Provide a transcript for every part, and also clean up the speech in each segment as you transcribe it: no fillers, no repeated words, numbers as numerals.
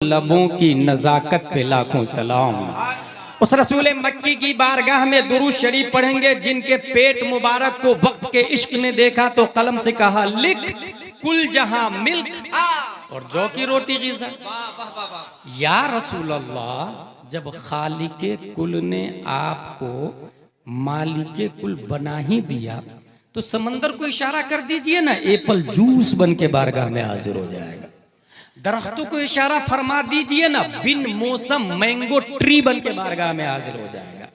लबों की नजाकत पे लाखों सलाम। उस रसूल मक्की की बारगाह में दुरूद शरीफ पढ़ेंगे जिनके पेट मुबारक को वक्त के इश्क ने देखा तो कलम से कहा लिख कुल जहां मिल्क और जौ की रोटी गिज़ा। या रसूल अल्लाह, जब खालिके कुल ने आपको मालिके कुल बना ही दिया तो समंदर को इशारा कर दीजिए ना, एप्पल जूस बन के बारगाह में हाजिर हो जाएगा। दरख्तों को इशारा फरमा दीजिए ना, बिन मौसम मैंगो ट्री बन के बारगाह में हाजिर हो जाएगा।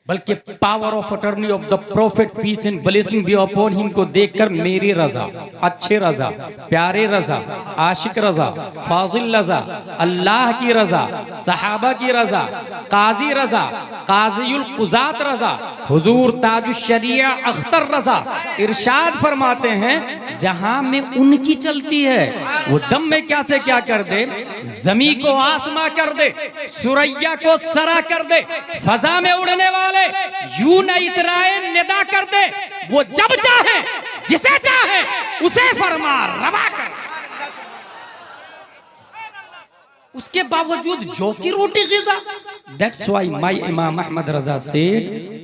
बल्कि power of attorney of the prophet peace and blessing be upon him को देखकर मेरी रजा, अच्छे रजा, प्यारे रजा, आशिक रजा, फाजिल रजा, अल्लाह की रजा, सहाबा की रजा, काजी रजा, काजीउल कुजात रजा, हुजूर ताजुश शरिया अख्तर रजा इरशाद फरमाते हैं जहां में उनकी चलती है वो दम में क्या से क्या कर दे, जमी को आसमां कर दे, सुरैया को सरा कर दे, फजा में उड़ने वाले यूं न इतराए निदा कर दे, वो जब चाहे जिसे चाहे उसे फरमा रवा कर दे। उसके बावजूद जौ की रोटी गिज़ा। दैट्स व्हाई माय इमाम अहमद रजा से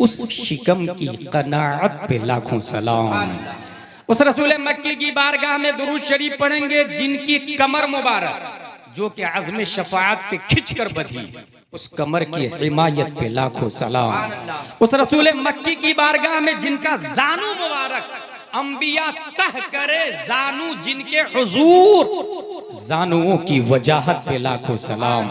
उस शिकम की कनाअत पे लाखों सलाम। उस रसूल मक्की की बारगाह में दुरूद शरीफ पढ़ेंगे जिनकी कमर मुबारक जो कि आज़म शफाअत पे खिंच कर बधी, उस कमर की हिमायत पे लाखों सलाम। उस रसूल मक्की की बारगाह में जिनका जानू मुबारक अंबिया तह करे जानू जिनके हुजूर जानूओं की वजाहत पे लाखों सलाम।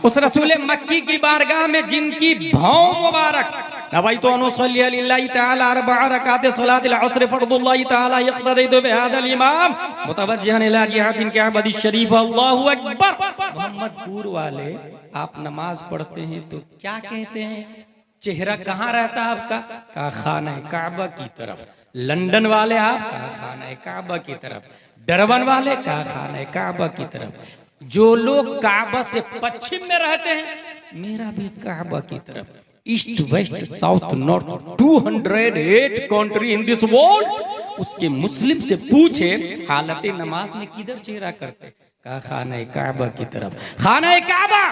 उस रसूल मक्की की बारगाह में जिनकी भौं मुबारक नवाइतु अन उसल्ली लिल्लाहि तआला अर्बअ रकात सलातिल अस्र फर्दुल्लाहि तआला यक़्तदी बिहादल इमाम मुतवज्जिहन इला जिहादिन कअबदी शरीफ अल्लाहु अकबर। मोहम्मदपुर वाले आप नमाज पढ़ते हैं तो क्या कहते हैं? चेहरा कहाँ रहता है आपका? कहा खाना काबा की तरफ। लंदन वाले आप कहा खाना काबा की तरफ। डरबन वाले कहा खाना काबा की तरफ। जो लोग काबा से पश्चिम में रहते हैं मेरा भी काबा की तरफ। East west south north 208 country in this world. उसके मुस्लिम से पूछे हालत नमाज में किधर चेहरा करते? कहा खाना काबा की तरफ। खाना काबा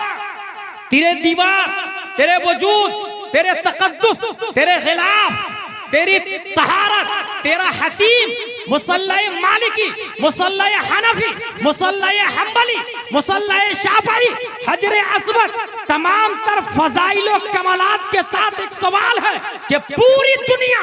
तेरे दीवार, तेरे वजूद, तेरे तकद्दुस, तेरे खिलाफ, तेरी तहारत, तेरा हतीम, मुसल्ला मालिकी, मुसल्ला हनफी, मुसल्ला हम्बली, मुसल्ला शाफई, हजरे अस्वद, तमाम तर फजाइलो कमालात के साथ एक सवाल है कि पूरी दुनिया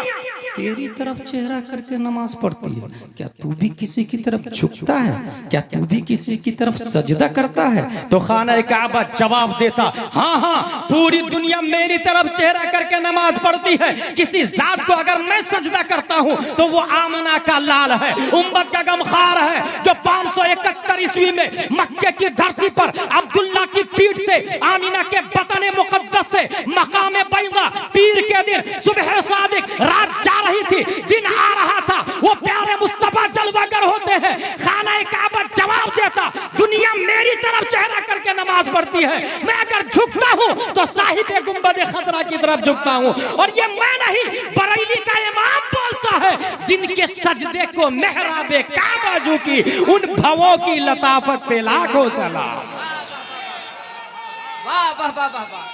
तेरी तरफ चेहरा करके नमाज पढ़ती है, क्या तू भी किसी की तरफ झुकता है? क्या तू भी किसी की तरफ सजदा करता है? तो खाना काबा जवाब देता, हाँ हाँ पूरी दुनिया मेरी तरफ चेहरा करके नमाज पढ़ती है। किसी जात को अगर मैं सजदा करता हूँ तो वो आमना का लाल है, उम्मत का गमखार है जो 571 ईस्वी में मक्के की धरती पर अब्दुल्ला की पीठ से आमिना के बतन मुकद्दस से मकाम बैदा पीर के दिन सुबह सादिक रात जा रही थी, दिन आ रहा था, वो प्यारे मुस्तफा जलवागर होते हैं। खाना काबा जवाब देता, दुनिया मेरी तरफ चेहरा करके नमाज पढ़ती है, मैं अगर झुकता हूं तो साहिब गुंबद खतरा की तरफ झुकता हूं। और ये मैं नहीं बरेली का इमाम बोलता है जिनके सजदे को मेहराबे काबा झुकी, उन भवों की लताफत पे लाखों सलाम। वाह वाह वाह वाह वाह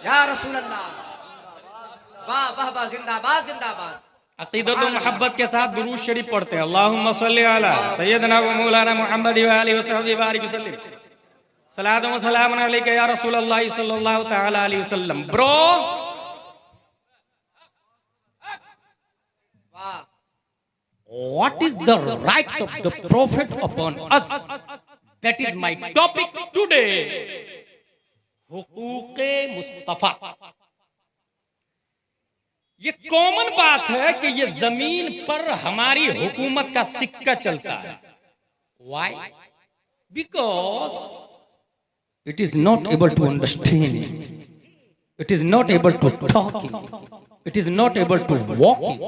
या रसूल अल्लाह, वाह वाह वाह, जिंदाबाद जिंदाबाद। अकीदत व मोहब्बत के साथ दुरूद शरीफ पढ़ते हैं। अल्लाहुम्मा सल्ली अला सय्यदना व मौलाना मुहम्मद व आलिहि व सहबिहि बारिक वसल्लम। सलातु व सलाम अलैका या रसूल अल्लाह सल्लल्लाहु तआला अलैहि वसल्लम। Bro what is the rights of the prophet upon us? That is my topic today. हुकूक़े मुस्तफा। ये कॉमन बात है कि ये जमीन पर हमारी हुकूमत का सिक्का चलता है। Why? Because it is not able to understand it. It is not able to talk it. It is not able to walk it.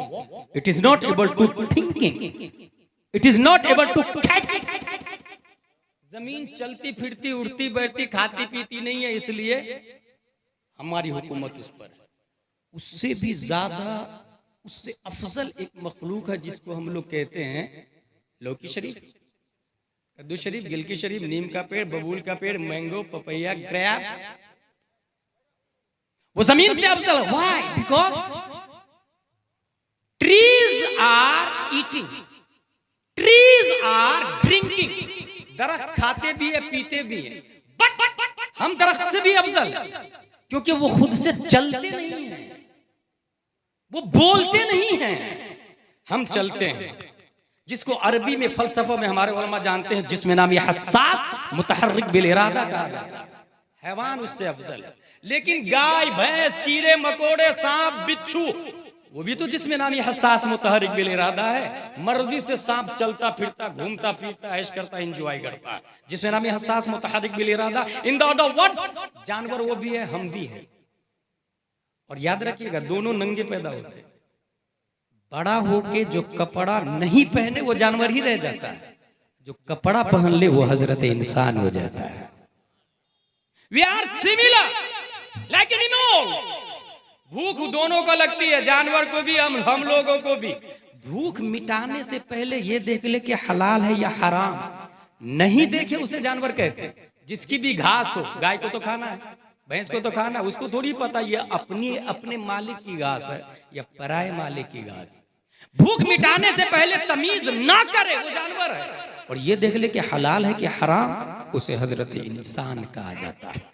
It is not able to think it. It is not able to catch it. जमीन चलती फिरती उड़ती बैठती खाती पीती नहीं है, इसलिए हमारी हुकूमत उस पर है। उससे भी ज्यादा, उससे अफजल एक मखलूक है जिसको हम लोग कहते हैं लौकी शरीफ। कद्दू शरीफ, गिलकी शरीफ, नीम का पेड़, बबूल का पेड़, मैंगो, पपैया, ग्रेप्स, वो जमीन से अफजल है। Why? Because trees are eating, trees are drinking. दरख्त खाते भी है, पीते भी है, बट हम दरख्त से भी अफजल क्योंकि वो खुद से चलते नहीं है, वो बोलते नहीं हैं, हम चलते हैं। जिसको अरबी में फलसफा में हमारे उलमा जानते हैं, जिसमें नाम ये हसास मुतहर्रिक बिल इरादा कहा जाता है। हैवान उससे अफजल है। लेकिन गाय, भैंस, कीड़े मकोड़े, सांप, बिच्छू, वो भी तो जिसमें नाम ये हसास मुतहर्रिक बिल इरादा है। मर्जी से सांप चलता फिरता, घूमता फिरता, ऐश करता, एंजॉय करता है, जिसमें नाम ये हसास मुतहर्रिक बिल इरादा। इन द अदर वर्ड्स, जानवर वो भी है, हम भी है। और याद रखिएगा, दोनों नंगे पैदा होते हैं। बड़ा होके जो कपड़ा नहीं पहने वो जानवर ही रह जाता है, जो कपड़ा पहन ले वो हजरत इंसान हो जाता है। We are similar like animals. भूख दोनों को लगती है, जानवर को भी, हम लोगों को भी। भूख मिटाने से पहले ये देख ले कि हलाल है या हराम, नहीं देखे उसे जानवर कहते हैं। जिसकी भी घास हो, गाय को तो खाना है, भैंस को तो खाना, उसको थोड़ी पता ये अपने मालिक की घास है या पराये मालिक की घास। भूख मिटाने से पहले तमीज ना करे वो जानवर है, और ये देख ले कि हलाल है कि हराम, उसे हजरत इंसान कहा जाता है।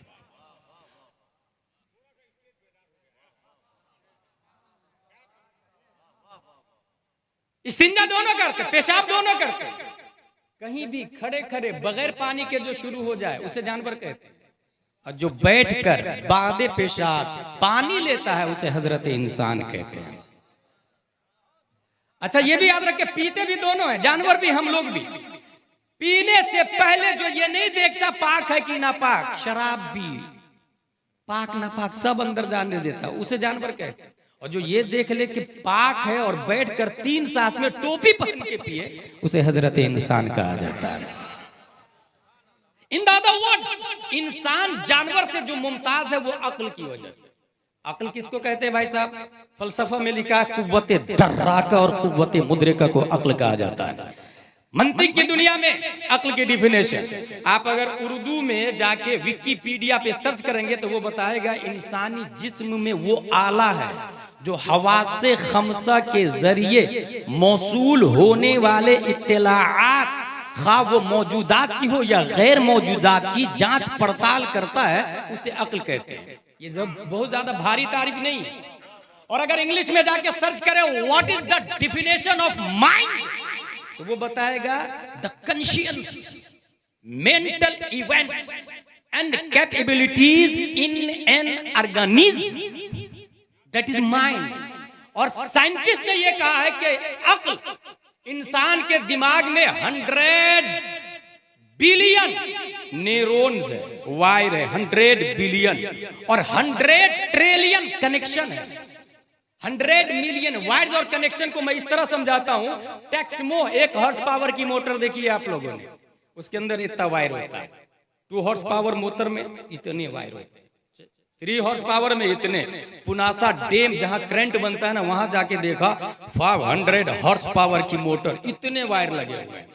इस्तिंजा दोनों करते, पेशाब दोनों करते, कहीं भी खड़े खड़े बगैर पानी के जो शुरू हो जाए उसे जानवर कहते हैं, और जो बैठकर बादे पेशाब पानी लेता है उसे हजरत इंसान कहते हैं। अच्छा, ये भी याद रखे, पीते भी दोनों हैं, जानवर भी हम लोग भी। पीने से पहले जो ये नहीं देखता पाक है कि नापाक, शराब भी पाक नापाक सब अंदर जाने देता, उसे जानवर कहते हैं। और जो ये देख ले कि पाक है और बैठकर 3 सांस में टोपी पहन के पिए, उसे हजरत इंसान कहा जाता है। इन द अदर वर्ड्स, इंसान जानवर से जो मुमताज है वो अक्ल की वजह से। अक्ल किसको कहते हैं भाई साहब? फलसफा में लिखा है कुव्वते दर्राका और कुव्वते मुद्रिका को अक्ल कहा जाता है। मंतिक की दुनिया में अक्ल की डिफिनेशन आप अगर उर्दू में जाके विकिपीडिया पे सर्च करेंगे तो वो बताएगा इंसानी जिस्म में वो आला है जो हवासे खमसा के जरिए मौसूल होने वाले इत्तलाआत, खा वो मौजूदात की हो या गैर मौजूदात की, जांच पड़ताल करता है, उसे अक्ल कहते हैं। ये सब बहुत ज्यादा भारी तारीफ नहीं है। और अगर इंग्लिश में जाके सर्च करें what is the definition of mind, तो वो बताएगा the conscious mental events and capabilities in an organism that is mind. और साइंटिस्ट ने ये कहा है कि अक्ल इंसान के दिमाग में 100 बिलियन न्यूरॉन्स है, वायर है 100 बिलियन, और 100 ट्रिलियन कनेक्शन है। 100 मिलियन वायर्स और कनेक्शन को मैं इस तरह समझाता हूं, टेक्समो 1 हॉर्स पावर की मोटर देखी है आप लोगों ने, उसके अंदर इतना वायर होता है। 2 हॉर्स पावर मोटर में इतने वायर होते हैं, 3 हॉर्स पावर में इतने। पुनासा डैम जहां करंट बनता है ना, वहां जाके देखा 500 हॉर्स पावर की मोटर, इतने वायर लगे हुए हैं।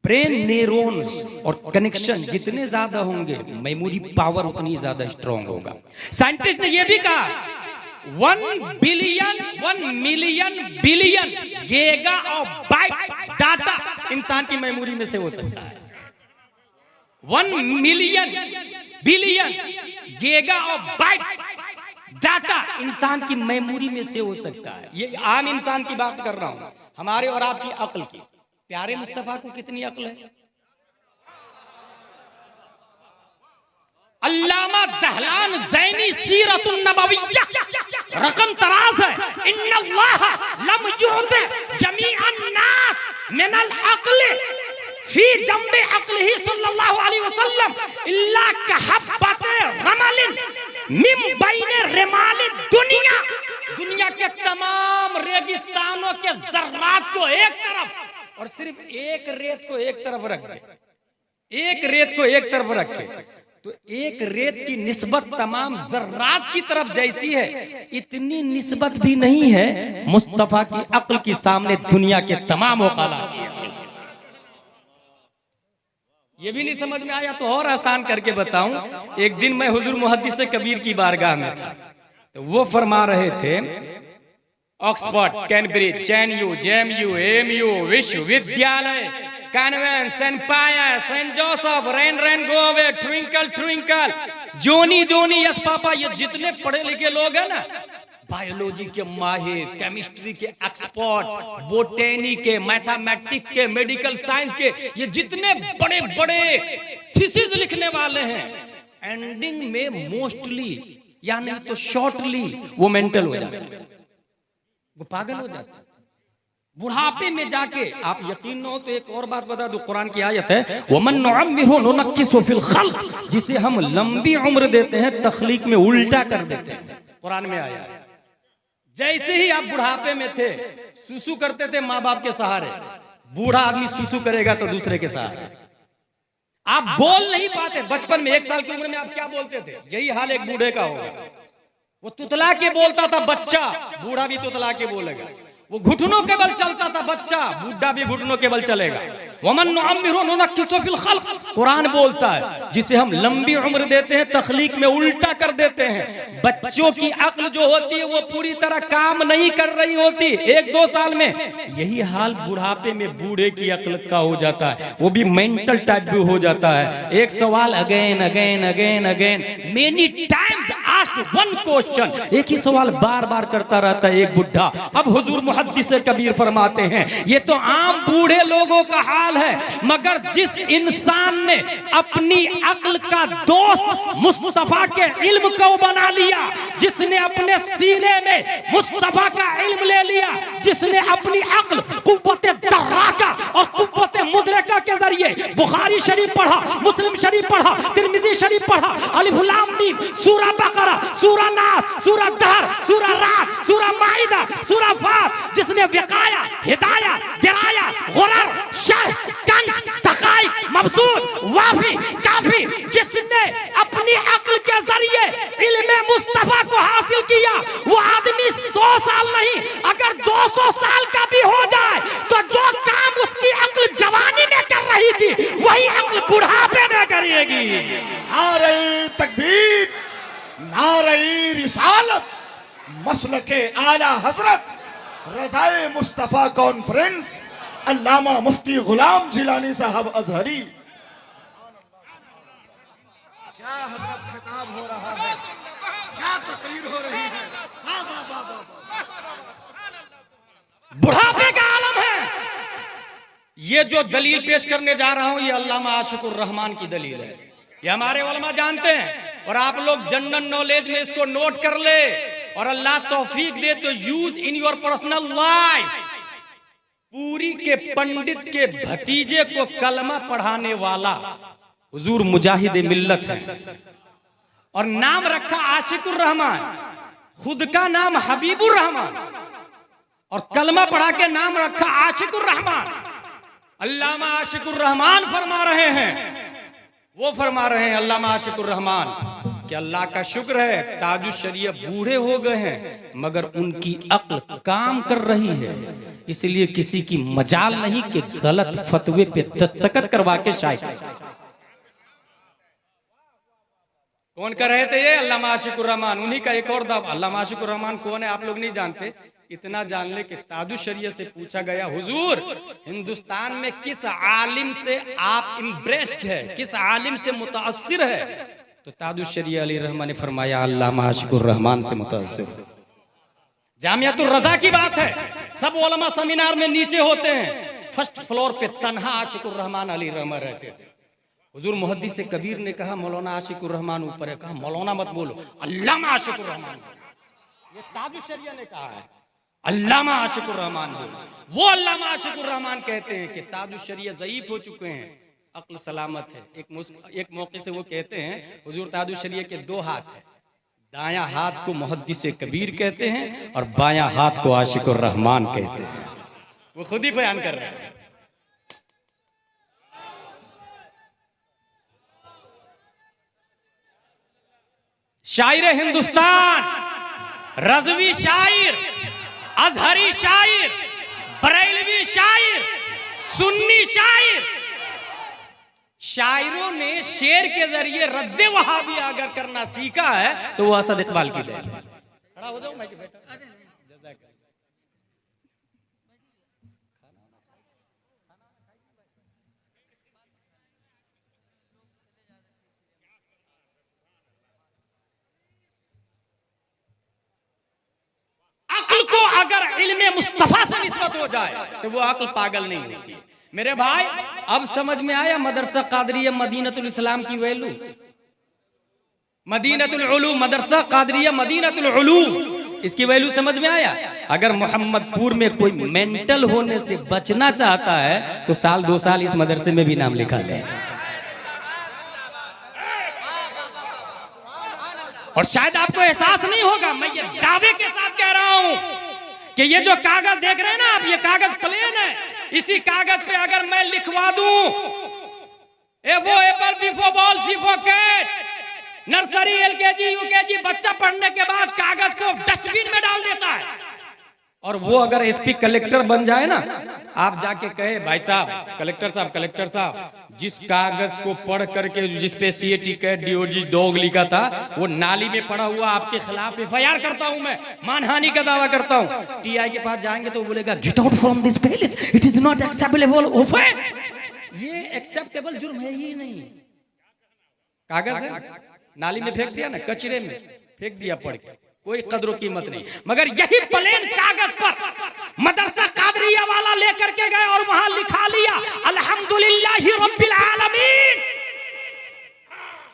ब्रेन न्यूरॉन्स और कनेक्शन जितने ज्यादा होंगे, मेमोरी पावर उतनी ज्यादा स्ट्रांग होगा। साइंटिस्ट ने यह भी कहा 1 billion 1 million billion giga of bytes data इंसान की मेमोरी में से हो सकता है। 1 million billion giga of bytes data इंसान की मेमोरी में से हो सकता है। ये आम इंसान की बात कर रहा हूं, हमारे और आपकी अक्ल की। प्यारे मुस्तफा को कितनी अक्ल है? अल्लामा दहलान ज़ैनी सीरतुन नबविय्या रकम तराज है, इन्नल्लाह लम युअति जमीअन नास मिनल अक्ल फी जंबे अक्लिही सल्लल्लाहु अलैहि वसल्लम इल्ला कहब्बते रमलिन मिन बैने रिमाल दुनिया। दुनिया के तमाम रेगिस्तानों के जर्रात को एक तरफ और सिर्फ एक रेत को एक तरफ रख दे, एक रेत को एक तरफ रखे तो एक रेत की निस्बत तमाम जर्रात की तरफ जैसी है, इतनी निस्बत भी नहीं है मुस्तफा की अक्ल के सामने दुनिया के तमाम औकालात की। ये भी नहीं समझ में आया तो और आसान करके बताऊं। एक दिन मैं हुजूर मुहद्दिस कबीर की बारगाह में था, तो वो फरमा रहे थे Oxford, Cambridge, JNU, JMU, AMU, विश्वविद्यालय, convent, saint Pius, saint Joseph, rain rain go away, twinkle twinkle, Johny Johny, yes papa, ये जितने पढ़े लिखे लोग हैं ना, बायोलॉजी के माहिर, केमिस्ट्री के एक्सपर्ट, बोटेनी के, मैथमेटिक्स के, मेडिकल साइंस के, ये जितने बड़े बड़े थीसिस लिखने वाले हैं, एंडिंग में मोस्टली या नहीं तो शॉर्टली वो मेंटल हो जाते हैं, वो पागल हो जाते हैं बुढ़ापे में जाके। आप यकीन न हो तो एक और बात बता दो, कुरान की आयत है, वमन नुअम्मिरहु नुनक्किसु फिल खल्क, जिसे हम लंबी उम्र देते हैं तखलीक में उल्टा कर देते हैं। कुरान में आया है, जैसे ही आप बुढ़ापे में थे, सुसु करते थे माँ बाप के सहारे, बूढ़ा आदमी सुसु करेगा तो दूसरे के सहारे। आप बोल नहीं पाते, बचपन में 1 साल की उम्र में आप क्या बोलते थे, यही हाल एक बूढ़े का होगा। वो तुतला के बोलता था बच्चा, बूढ़ा भी तुतला के बोलेगा। वो घुटनों के बल चलता था बच्चा, बूढ़ा भी घुटनों के बल चलेगा। वमन नुअम्मिरहु नुनक्किसु फिल खल्क, कुरान बोलता है जिसे हम लंबी उम्र देते हैं तखलीक में उल्टा कर देते हैं। बच्चों की अक्ल जो होती है वो पूरी तरह काम नहीं कर रही होती 1-2 साल में, यही हाल बुढ़ापे में बूढ़े की अक्ल का हो जाता है, वो भी मेंटल टाइप भी हो जाता है। एक सवाल again again again again many times asked one question, एक ही सवाल बार बार करता रहता है एक बुढ़ा। अब हुजूर मुहद्दिस कबीर फरमाते हैं ये तो आम बूढ़े लोगों का हाल है, मगर जिस इंसान ने अपनी अक्ल का दोस्त मुस्तफा के इल्म को बना लिया, जिसने अपने सीने में मुस्तफा का इल्म ले लिया, जिसने अपनी अक्ल कुव्वते दर्राका और कुव्वते मुद्रका के जरिए बुखारी शरीफ पढ़ा, मुस्लिम शरीफ पढ़ा, तिरमिजी शरीफ पढ़ा, अलिफ लाम मीम, सूरा बकरा, सूरा नास, सूरा दहर, सूरा रात, सूरा माइदा, सूरा फात, जिसने विकाया, हिदाया, दिराया, गुरर, शर्ह, कंज, तकाइक, मबसूत, वाफी, काफी, जिसने अपनी अक्ल के जरिए इल्म मुस्तफा को हासिल किया, वो आदमी 100 साल नहीं अगर 200 साल का भी हो जाए तो जो काम उसकी अक्ल जवानी में कर रही थी वही अक्ल बुढ़ापे में करेगी। नारे तकबीर, नारे रिसालत, मसलके आला हजरत रज़ाए मुस्तफा कॉन्फ्रेंस, अल्लामा मुफ्ती गुलाम जिलानी साहब अजहरी। क्या हजरत खिताब हो रहा है, क्या तकरीर हो रही है। वाह वाह वाह वाह, बुढ़ापे का आलम है। ये जो दलील पेश करने जा रहा हूं ये अल्लामा आशिकुर रहमान की दलील है, ये हमारे उलमा जानते हैं और आप लोग जनरल नॉलेज में इसको नोट कर ले और अल्लाह तौफीक दे तो use in your personal life. पूरी के पंडित के भतीजे को कलमा पढ़ाने वाला हुजूर मुजाहिद मिल्लत है और नाम रखा आशिकुर रहमान, खुद का नाम हबीबुर रहमान और कलमा पढ़ा के नाम रखा आशिकुर रहमान। अल्लामा आशिकुर रहमान फरमा रहे हैं, वो फरमा रहे हैं अल्लामा आशिकुर रहमान कि अल्लाह का शुक्र है ताजुश शरीयत बूढ़े हो गए हैं मगर उनकी अक्ल काम कर रही है, इसलिए किसी की मजाल नहीं कि गलत फतवे पे दस्तखत करवा के शायद। कौन कर रहे थे ये? अल्लामा आशिकुर रहमान। उन्हीं का एक और दावा। अल्लामा आशिकुर रहमान कौन है आप लोग नहीं जानते, इतना जान ले कि ताजुश शरीयत से पूछा गया हुजूर हिंदुस्तान में किस आलिम से आप इम्प्रेस्ड है, किस आलिम से मुतासिर है, तो ताजुश शरीयत अली रहमान ने फरमाया अल्लामा आशिकुर रहमान से मुतासिर। जामियातुर रजा की बात है, सब उलमा सेमिनार में नीचे होते हैं, फर्स्ट फ्लोर पे तन्हा आशिकुर रहमान अली रहमान रहते थे। हुजूर मुहद्दिस कबीर ने कहा मौलाना आशिकुर रहमान ऊपर है, कहा मौलाना मत बोलो अल्लामा आशिकुर रहमान, ये ताजुश शरीयत ने कहा है अल्लामा आशिकुर रहमान बोलो। वो अल्लामा आशिकुर रहमान कहते हैं कि ताजुश शरीयत ज़ईफ हो चुके हैं, अक्ल सलामत है। एक मौके से वो कहते हैं हुजूर ताजुश शरीयत के 2 हाथ है, दायां हाथ को मुहद्दिस कबीर कहते हैं और बायां हाथ को आशिकुर रहमान कहते हैं। वो खुद ही बयान कर रहे हैं। शायर हिंदुस्तान, रज़वी शायर, अजहरी शायर, बरेलवी शायर, सुन्नी शायर, शायरों ने शेर के जरिए रद्दे वहाबी अगर करना सीखा है तो वो असद इकबाल की देन है। खड़ा हो जाओ, मैं बेटा अक्ल को अगर इल्मे मुस्तफा से निस्बत हो जाए तो वो अक्ल पागल नहीं होती। मेरे भाई अब समझ में आया मदरसा कादरिया मदीनतुल इस्लाम की वैल्यू। मदीनतुल उलूम मदरसा कादरिया मदीनतुल उलूम, इसकी वैल्यू समझ में आया। अगर मोहम्मदपुर में कोई मेंटल होने से बचना चाहता है तो साल 2 साल इस मदरसे में भी नाम लिखा ले। और शायद आपको एहसास नहीं होगा, मैं ये दावे के साथ कह रहा हूं कि ये जो कागज देख रहे हैं ना आप, ये कागज प्लेन है। इसी कागज पे अगर मैं लिखवा दूं ए वो apple B for ball C for cat, nursery LKG UKG बच्चा पढ़ने के बाद कागज को डस्टबिन में डाल देता है। और वो अगर एसपी कलेक्टर बन जाए ना, आप जाके कहे भाई साहब कलेक्टर साहब जिस कागज को पढ़ करके जिसपे सीएटी कैट डीओजी डॉग लिखा था वो नाली में पड़ा हुआ आपके खिलाफ एफआईआर करता हूं, मैं मानहानि का दावा करता हूं। टीआई के पास जाएंगे तो बोलेगा get out from this palace, it is not acceptable offence. ये एक्सेप्टेबल जुर्म है ही नहीं। कागज है नाली में फेंक दिया ना, कचरे में फेंक दिया पढ़ के, कोई कदर कीमत नहीं। मगर यही प्लेन कागज पर मदरसा कादरिया वाला लेकर के गए और वहां लिखा लिया अल्हम्दुलिल्लाहि रब्बिल आलमीन।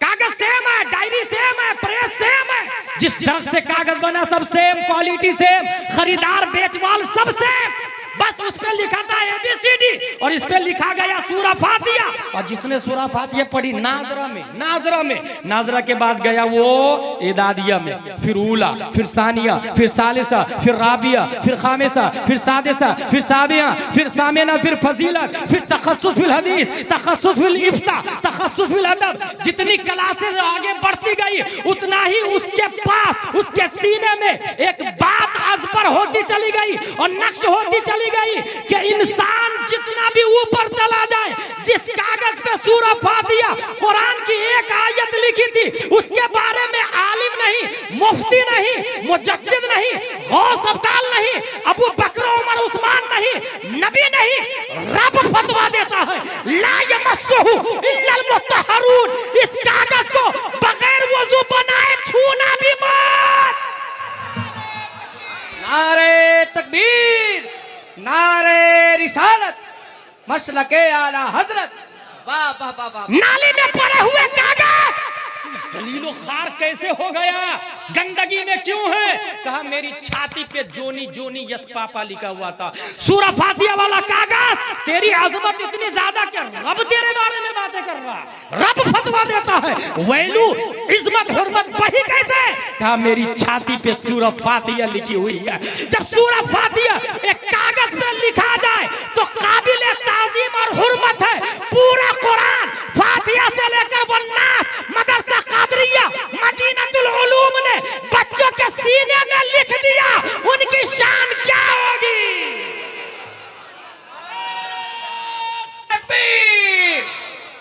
कागज सेम है, डायरी सेम है, प्रेस सेम है, जिस तरह से कागज बना सब सेम, क्वालिटी सेम, खरीदार बेचवाल सब सेम। बस उस पे लिखा था ABCD और इस पे लिखा गया सूरा फातिहा। और जिसने सूरा फातिहा पढ़ी नाजरा के बाद गया वो इदादिया में, फिर ऊला, फिर सानिया, फिर सालिसा, फिर राबिया, फिर खामिसा, फिर सादिसा, फिर साबिया, फिर सामिना, फिर फजीलत, फिर तखस्सुस फिल हदीस, तखस्सुस फिल इफ्ता, तखस्सुस फिल अदब। जितनी क्लासेस आगे बढ़ती गई उतना ही उसके पास उसके सीने में एक बात अजबर होती चली गई और नक्श होती चली गई कि इंसान जितना भी ऊपर चला जाए, जिस कागज पे सूरा फातिहा कुरान की एक आयत लिखी थी उसके बारे में आलिम नहीं, मुफ्ती नहीं, मुजद्दिद नहीं, गौस अब्दाल नहीं, अबू बकर उमर उस्मान नहीं, नबी नहीं, रब फतवा देता है ला यमस्सुहु इल्लल मुत्तहरून। इस कागज को बगैर वजू बनाए छूना भी मत। नारे तकबीर, नारे रिसालत, मसलके आला हजरत। वाह वाह वाह वाह। नाली में पड़े हुए कागज जलीलो खार कैसे हो गया, गंदगी में क्यों है? कहा मेरी छाती पे जोनी जोनी यस पापा लिखा हुआ था। सूरा फातिहा वाला कागज, तेरी अजमत इतनी ज्यादा कि रब तेरे बारे में बातें कर रहा, रब फतवा देता है। वैल्यू इज्जत हुर्मत बढ़ी कैसे? कहा मेरी छाती पे सूरा फातिहा लिखी हुई है। जब सूरा फातिहा एक कागज पे लिखा जाए तो काबिल ताजीम और हुर्मत है। पूरा कुरान फातिहा से लेकर वन्नास मदरसा कादरिया मदीनतुल उलूम ने बच्चों के सीने में लिख दिया, उनकी शान क्या होगी? तकबीर,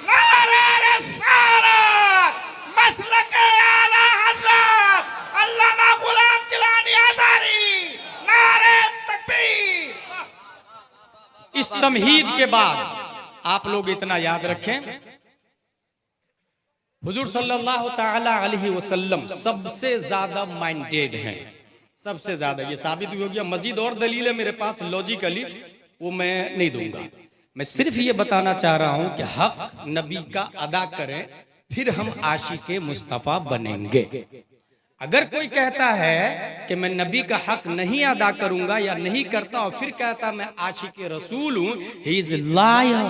नारे रिसालत, मसलके आला हजरत अल्लामा गुलाम जिलानी आज़ारी। नारे तकबीर। इस तमहीद के बाद आप लोग इतना याद रखें, हुजूर सल्लल्लाहु ताला अलैहि वसल्लम सबसे ज्यादा माइंडेड हैं, सबसे ज्यादा। ये साबित हो गया। मजीद और दलील है मेरे पास लॉजिकली, वो मैं नहीं दूंगा। मैं सिर्फ ये बताना चाह रहा हूं कि हक नबी का अदा करें, फिर हम आशिके मुस्तफा बनेंगे। अगर कोई कहता है कि मैं नबी का हक नहीं अदा करूंगा या नहीं करता और फिर कहता मैं आशिके रसूल हूं, he is liar,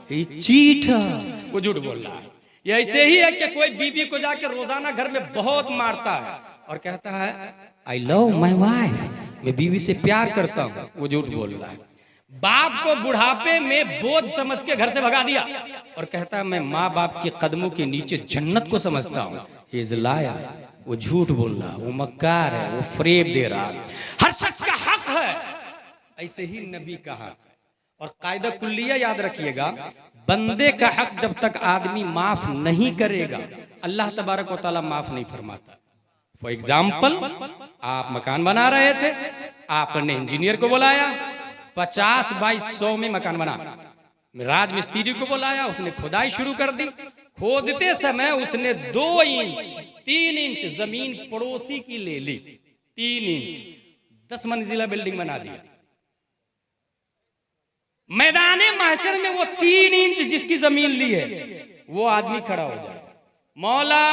he cheater, वो झूठ बोल रहा है। ये ऐसे ही है कि कोई बीबी को जाके रोजाना घर में बहुत मारता है और कहता है आई लव माई वाइफ, मैं बीवी से प्यार करता हूं, वो झूठ बोल रहा है। बाप को बुढ़ापे में बोझ समझ के घर से भगा दिया और कहता है मैं माँ बाप के कदमों के नीचे जन्नत को समझता हूं, ही इज लायर, वो झूठ बोल रहा है, वो मक्कार है, वो फरेब दे रहा है। हर शख्स का हक है, ऐसे ही नबी का हक है। और कायदा कुल्लिया याद रखिएगा, बंदे का हक जब तक आदमी माफ नहीं करेगा अल्लाह तबारक व तआला माफ नहीं फरमाता। फॉर एग्जाम्पल, आप मकान बना रहे थे, आपने इंजीनियर को बुलाया, 50 बाई 100 में मकान बना, राज मिस्त्री को बुलाया, उसने खुदाई शुरू कर दी। खोदते समय उसने 2 इंच 3 इंच जमीन पड़ोसी की ले ली, 3 इंच 10 मंजिला बिल्डिंग बना दिया। मैदाने महशर में वो 3 इंच जिसकी जमीन ली है वो आदमी खड़ा हो जाए, मौला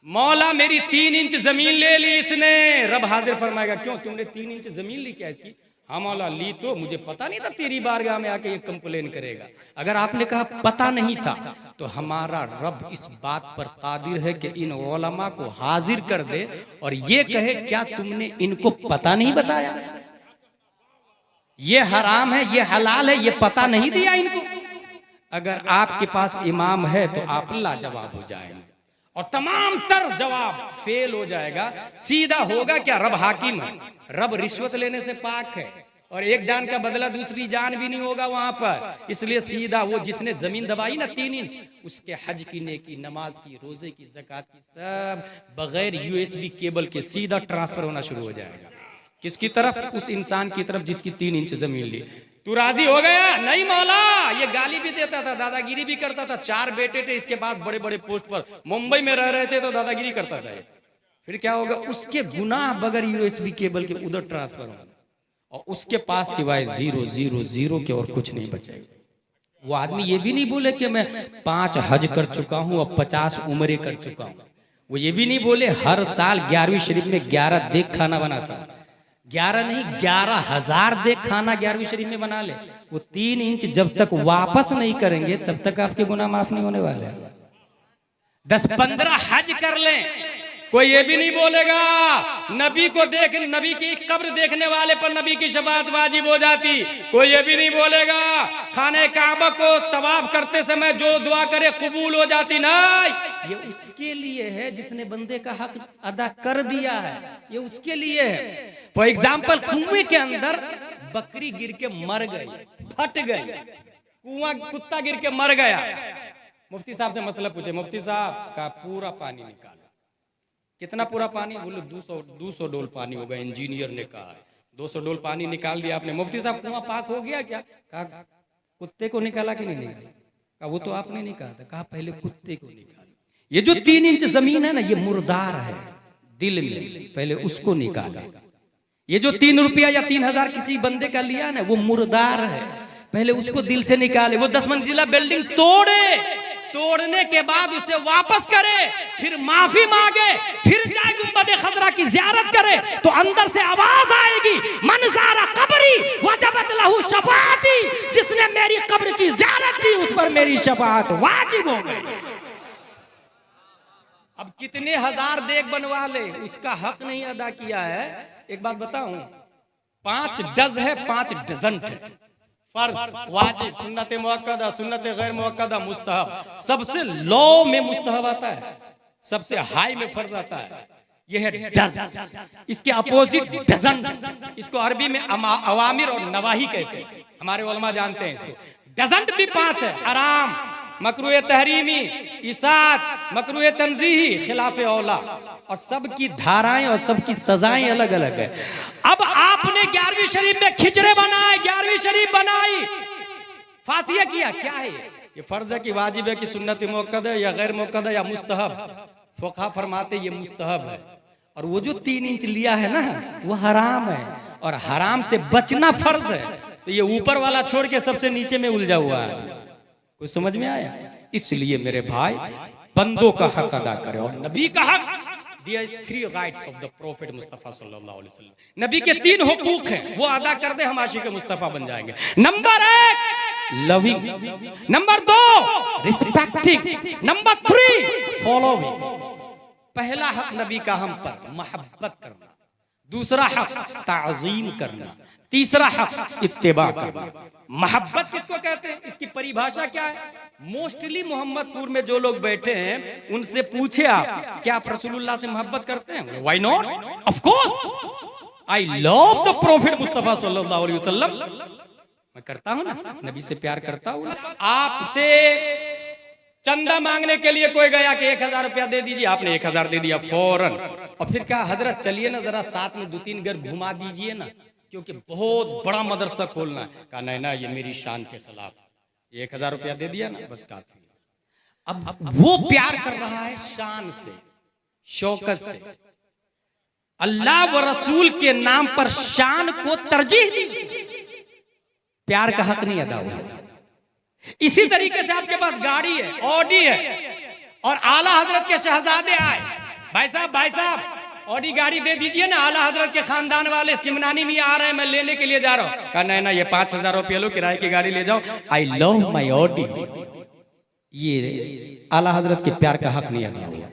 मौला मेरी 3 इंच जमीन ले ली इसने। रब हाजिर फरमाएगा, क्यों तुमने 3 इंच जमीन ली क्या इसकी? हाँ मौला ली तो, मुझे पता नहीं था तेरी बारगाह में आके ये कंप्लेन करेगा। अगर आपने कहा पता नहीं था, तो हमारा रब इस बात पर कादिर है कि इन उलमा को हाजिर कर दे और ये कहे क्या तुमने इनको पता नहीं बताया? ये हराम है, ये हलाल है, ये पता नहीं दिया इनको। अगर आपके पास इमाम है तो आप लाजवाब हो जाएंगे और तमाम तर जवाब फेल हो जाएगा। सीधा होगा क्या? रब हाकिम है, रब रिश्वत लेने से पाक है और एक जान का बदला दूसरी जान भी नहीं होगा वहां पर। इसलिए सीधा वो जिसने जमीन दबाई ना 3 इंच, उसके हज की नेकी, नमाज की, रोजे की, ज़कात की, सब बगैर USB केबल के सीधा ट्रांसफर होना शुरू हो जाएगा। किसकी तरफ? उस इंसान की तरफ जिसकी 3 इंच जमीन ली। तू राजी हो गया? नहीं मौला। ये गाली भी देता था, दादागिरी भी करता था। 4 बेटे थे, इसके बाद बड़े बड़े पोस्ट पर मुंबई में रह रहे थे तो दादागिरी करता था। फिर क्या होगा? उसके गुनाह बगैर USB केबल के उधर ट्रांसफर होगा और उसके पास सिवाय 0 0 0 के और कुछ नहीं बचेगा। वो आदमी ये भी नहीं बोले कि मैं 5 हज कर चुका हूं और 50 उम्रे कर चुका हूं। वो ये भी नहीं बोले हर साल 11वीं शरीफ में 11 देख खाना बनाता, 11 नहीं 11,000 देख खाना 11वीं शरीफ में बना ले। वो 3 इंच जब तक वापस नहीं करेंगे तब तक आपके गुनाह माफ नहीं होने वाले। 10-15 हज कर लें, कोई ये भी नहीं बोलेगा नबी को देख, नबी की कब्र देखने वाले पर नबी की शफाअत वाजिब हो जाती। कोई ये भी नहीं बोलेगा खाने काबा को तवाफ करते समय जो दुआ करे कबूल हो जाती। नहीं, ये उसके लिए है जिसने बंदे का हक अदा कर दिया है, ये उसके लिए है। फॉर एग्जाम्पल, कुएं के अंदर बकरी गिर के मर गई, फट गई, कुआं कुत्ता गिर के मर गया। मुफ्ती साहब से मसला पूछे, मुफ्ती साहब का पूरा पानी निकाला। कितना पूरा पानी? बोले 200 डोल पानी होगा। इंजीनियर ने कहा 200 डोल पानी निकाल दिया आपने। मुफ्ती साहब कुआं पाक हो गया क्या? कहा कुत्ते को निकाला कि नहीं निकाला? कहा वो तो आपने नहीं कहा था। कहा पहले कुत्ते को निकाला। ये जो 3 इंच जमीन है ना, ये मुर्दार है दिल में, पहले उसको निकाला। ये जो 3 रुपया या 3,000 किसी बंदे का लिया ना, वो मुर्दार है, पहले उसको दिल से निकाले। वो 10 मंजिला बिल्डिंग तोड़े, तोड़ने के बाद उसे वापस करे, फिर माफी मांगे, फिर जाए गुंबद खजरा की जियारत करे, तो अंदर से आवाज आएगी, मन ज़ारा कब्री वजबत लहू शफाअती। जिसने मेरी कब्र की जियारत की उस पर मेरी शफाअत वाजिब हो गई। अब कितने हजार देख बनवा ले, उसका हक नहीं अदा किया है। एक बात बताऊं, 5 डज है, 5 डजंट है। फर्ज, वाजिब, सुन्नत मुअक्कदा, सुन्नत गैर मुअक्कदा, मुस्तहब। सबसे लो में मुस्तहब आता है, सबसे हाई में फर्ज आता है। यह है डज, इसके अपोजिट डजंट। इसको अरबी में अवामिर और नवाही कहते हैं, हमारे उलमा जानते हैं इसको। डजंट भी 5 है, हराम, मकरूह तहरीमी, इसात, मकरूह तंजीही, खिलाफ औला, और सबकी धाराएं और सबकी सजाएं अलग अलग है। अब आपने 11वीं शरीफ में खिचड़े बनाए, 11वीं शरीफ बनाई, फातिहा किया, क्या है ये? फर्ज है कि वाजिब है कि सुन्नत मुअक्कद है या गैर मुअक्कद है या मुस्तहब? फुक़हा फरमाते ये मुस्तहब है। और वो जो 3 इंच लिया है ना, वो हराम है और हराम से बचना फर्ज है। तो ये ऊपर वाला छोड़ के सबसे नीचे में उलझा हुआ है। कुछ समझ में आया? इसलिए मेरे भाई, बंदों का हक अदा करें और नबी का हक। दिया 3 rights of the profit Mustafa सल्लल्लाहु अलैहि वसल्लम। नबी के 3 हुकूक हैं, वो अदा कर दे, हम आशिक मुस्तफा बन जाएंगे। Number 1 loving, number 2 respecting, number 3 following. पहला हक नबी का हम पर मोहब्बत करना, दूसरा हक ताज़ीम करना, तीसरा हक इत्तिबा करना। मोहब्बत किसको कहते हैं? इसकी परिभाषा क्या है? मोस्टली मोहम्मदपुर में जो लोग बैठे हैं उनसे पूछे आप, क्या आप रसूलुल्लाह से मोहब्बत करते हैं? Why not, of course I love the profit Mustafa सल्लल्लाहु अलैहि वसल्लम। मैं करता हूँ ना, नबी से प्यार करता हूँ। आपसे चंदा मांगने के लिए कोई गया कि 1000 रुपया दे दीजिए, आपने 1000 दे दिया फौरन, और फिर कहा हजरत चलिए ना जरा साथ में 2-3 घर घुमा दीजिए ना, क्योंकि बहुत बड़ा मदरसा खोलना है। कहा नहीं ना, ये मेरी शान के खिलाफ, 1000 रुपया दे दिया ना, बस काफी। अब वो प्यार कर रहा है शान से, शौकत से। अल्लाह व रसूल के नाम पर शान को तरजीह दी, प्यार का हक नहीं अदा हुआ। इसी तरीके से आपके पास गाड़ी है, ऑडी है, और आला हजरत के शहजादे आए, भाई साहब ऑडी गाड़ी दे दीजिए ना, आला हजरत के खानदान वाले सिमनानी में आ रहे हैं, मैं लेने के लिए जा रहा हूं। कहा नहीं ना, ये 5000 रुपया लो, किराए की गाड़ी ले जाओ, आई लव माई ऑडी। ये आला हजरत के प्यार का हक नहीं अदा हुआ।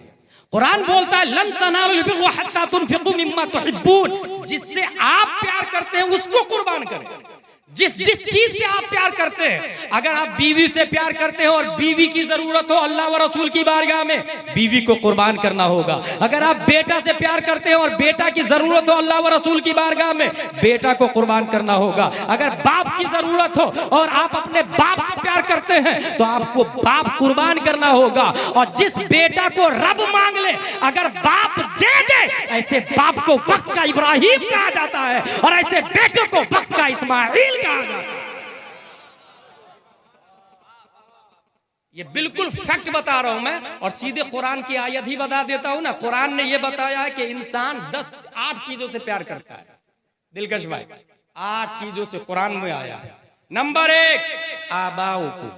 कुरान बोलता है लन तनालुल बिर्रा हत्ता तुनफिकू मिम्मा तुहिब्बून, जिससे आप प्यार करते हैं उसको कुर्बान करें। जिस चीज से आप प्यार करते हैं, अगर आप बीवी से प्यार करते हो और बीवी की जरूरत हो अल्लाह व रसूल की बारगाह में, बीवी को कुर्बान करना होगा। अगर आप बेटा से प्यार करते हो और बेटा की जरूरत हो अल्लाह व रसूल की बारगाह में, बेटा को कुर्बान करना होगा। अगर बाप की जरूरत हो और आप अपने बाप से प्यार करते हैं तो आपको बाप कुर्बान करना होगा। और जिस बेटा को रब मांग ले, अगर बाप दे दे, ऐसे बाप को वक्त का इब्राहिम कहा जाता है और ऐसे बेटे को वक्त का इस्माइल कहा जाता है। ये बिल्कुल फैक्ट बता रहा हूं मैं, और सीधे कुरान की आयत ही बता देता हूं ना। कुरान ने यह बताया है कि इंसान 8 चीजों से प्यार करता है। दिलकश भाई, 8 चीजों से कुरान में आया है। नंबर 1 आबाउकुम,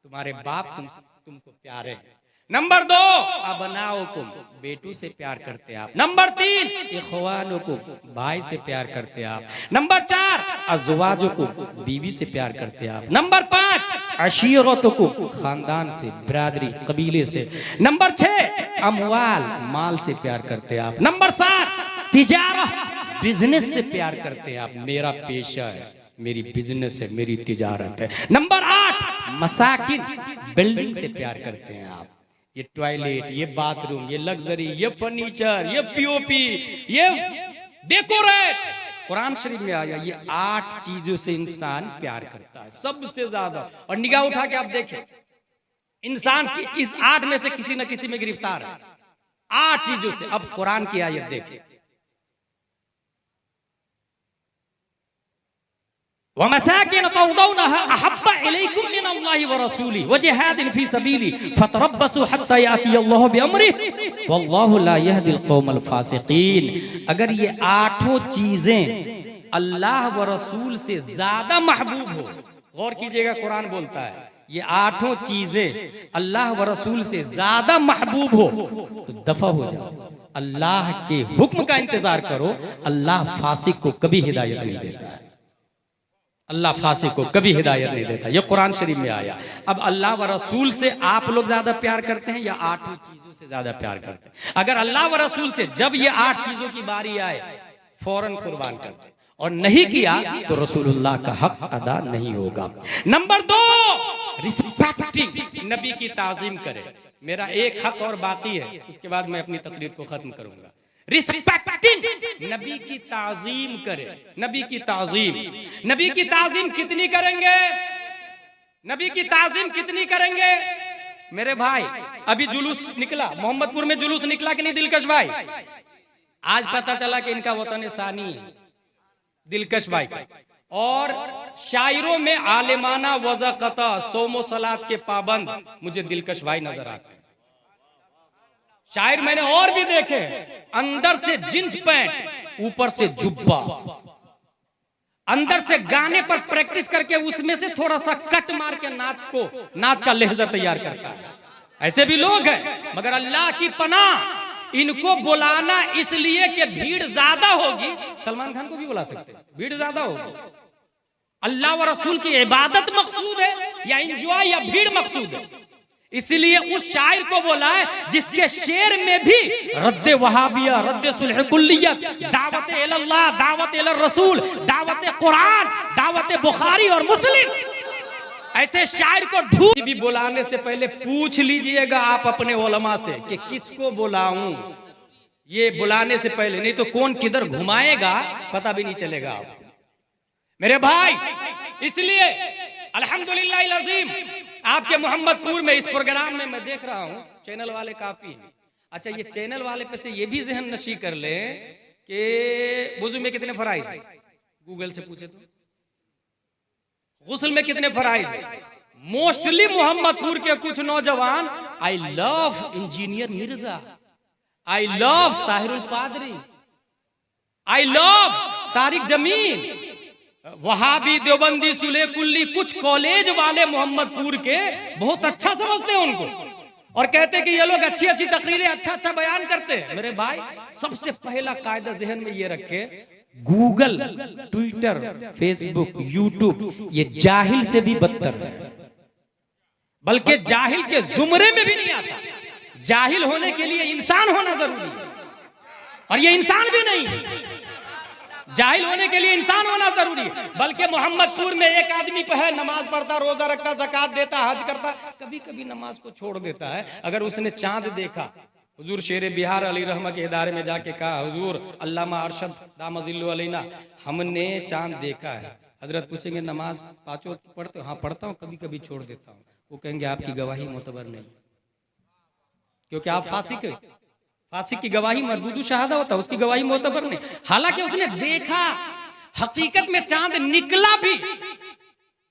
तुम्हारे बाप तुमको प्यारे हैं। नंबर 2 अबनाउकुम, बेटू से प्यार करते हैं आप। नंबर 3 इखवानुकुम, भाई से प्यार करते हैं आप। नंबर 4 अज़वाजुकुम, बीवी से प्यार करते हैं आप। नंबर 5 अशीरतुकुम, खानदान से, बिरादरी, कबीले से। नंबर 6 अमवाल, माल से प्यार करते हैं आप। नंबर 7 तिजारा, बिजनेस से प्यार करते हैं आप। मेरा पेशा है, मेरी बिजनेस है, मेरी तिजारत है। नंबर 8 मसाकिन, बिल्डिंग से प्यार करते हैं आप। ये टॉयलेट, ये बाथरूम, ये लग्जरी, ये फर्नीचर, ये पीओपी, ये डेकोरेट, कुरान शरीफ में आया। ये 8 चीजों से इंसान प्यार करता है सबसे ज्यादा। और निगाह उठा के आप देखें, इंसान की इस 8 में से किसी न किसी में गिरफ्तार है, 8 चीजों से। अब कुरान की आयत देखें, वमसाकिन तर्दौनहा अहब्बा इलैकुम मिनल्लाहि व रसूली व जिहादिन फी सबीली फतरब्बसू हत्ता याति अल्लाहु बिअमरिही वल्लाहु ला यहदिल कौमल फासिकीन। अगर ये 8 चीजें अल्लाह व रसूल से ज्यादा महबूब हो, गौर कीजिएगा, कुरान बोलता है ये 8 चीजें अल्लाह व रसूल से ज्यादा महबूब हो तो दफा हो जाओ, अल्लाह के हुक्म का इंतजार करो। अल्लाह फासिक को कभी हिदायत नहीं देता है, अल्लाह फासिक को कभी हिदायत नहीं देता। ये कुरान शरीफ में आया। अब अल्लाह व रसूल से आप लोग ज्यादा प्यार करते हैं या 8 चीजों से ज्यादा प्यार करते हैं? अगर अल्लाह व रसूल से जब ये 8 चीजों की बारी आए फौरन कुर्बान करते, और नहीं किया तो रसूलुल्लाह का हक अदा नहीं होगा। नंबर 2 रिस्पेक्टिंग, नबी की ताजीम करे। मेरा एक हक और बाकी है, उसके बाद मैं अपनी तकरीर को खत्म करूंगा। रिस्पेक्टिंग, नबी की ताजीम करे। नबी की ताजीम, नबी की ताजीम कितनी करेंगे? नबी की ताजीम कितनी करेंगे मेरे भाई? अभी जुलूस निकला, मोहम्मदपुर में जुलूस निकला कि नहीं दिलकश भाई? आज पता चला कि इनका वतन सानी है दिलकश भाई का। और शायरों में आलिमाना वज़क़ता, सोमो सलात के पाबंद मुझे दिलकश भाई नजर आते हैं। शायर मैंने और भी देखे, अंदर से जींस पैंट, ऊपर से जुब्बा, अंदर से गाने पर प्रैक्टिस करके उसमें से थोड़ा सा कट मार के नात का लहजा तैयार करता है। ऐसे भी लोग हैं, मगर अल्लाह की पनाह, इनको बुलाना इसलिए कि भीड़ ज्यादा होगी। सलमान खान को भी बुला सकते हैं, भीड़ ज्यादा होगी। अल्लाह व रसूल की इबादत मकसूद है या इंजॉय या भीड़ मकसूद है? इसलिए उस शायर को बोला है जिसके शेर में भी रद्द वहाबिया, रद्द सुलह कुल्लियत, दावत इल्लाह, दावत इलर रसूल, दावत कुरान, दावत बुखारी और मुस्लिम, ऐसे शायर को ढूंढ भी बुलाने से पहले पूछ लीजिएगा आप अपने उलमा से कि किसको बुलाऊं। ये बुलाने से पहले, नहीं तो कौन किधर घुमाएगा पता भी नहीं चलेगा आपको। मेरे भाई, इसलिए अल्हम्दुलिल्लाह अज़ीम आपके मोहम्मदपुर में इस प्रोग्राम में मैं देख रहा हूं चैनल वाले काफी हैं। अच्छा, ये चैनल वाले पे से ये भी जहन नशी कर ले कि वुज़ू में कितने फराइज है, गूगल से पूछे तो गुस्ल में कितने फराइज है। मोस्टली मोहम्मदपुर के कुछ नौजवान I love engineer Mirza, I love Tahirul पादरी, आई लव तारिक जमील, वहाबी देवबंदी सुले कुल्ली, कुछ कॉलेज वाले मोहम्मदपुर के बहुत अच्छा समझते हैं उनको और कहते हैं कि ये लोग अच्छी अच्छी तकरीरें अच्छा अच्छा बयान करते हैं। मेरे भाई, सबसे पहला कायदा जहन में ये रखे, गूगल, ट्विटर, फेसबुक, यूट्यूब ये जाहिल से भी बदतर है, बल्कि जाहिल के जुमरे में भी नहीं आता। जाहिल होने के लिए इंसान होना जरूरी है और ये इंसान भी नहीं है। जाहिल होने के लिए इंसान होना जरूरी है। बल्कि मोहम्मदपुर में एक आदमी पे है, नमाज पढ़ता, रोजा रखता, ज़कात देता, हज करता, कभी कभी नमाज को छोड़ देता है। अगर उसने चांद देखा, हुजूर शेर बिहार अली रहमा के इदारे में जाके कहा, हुजूर अल्लामा अरशद दामजिल्लु अलैना, हमने चांद देखा है। हजरत पूछेंगे नमाज पांचों पढ़ते हो? हाँ पढ़ता हूँ, कभी कभी छोड़ देता हूँ। वो कहेंगे आपकी गवाही मोतबर नहीं, क्योंकि आप फासिक है। फासिक की गवाही मरदूदु शहादा होता है, उसकी गवाही मोतबर नहीं। हालांकि उसने देखा, हकीकत में चांद निकला भी,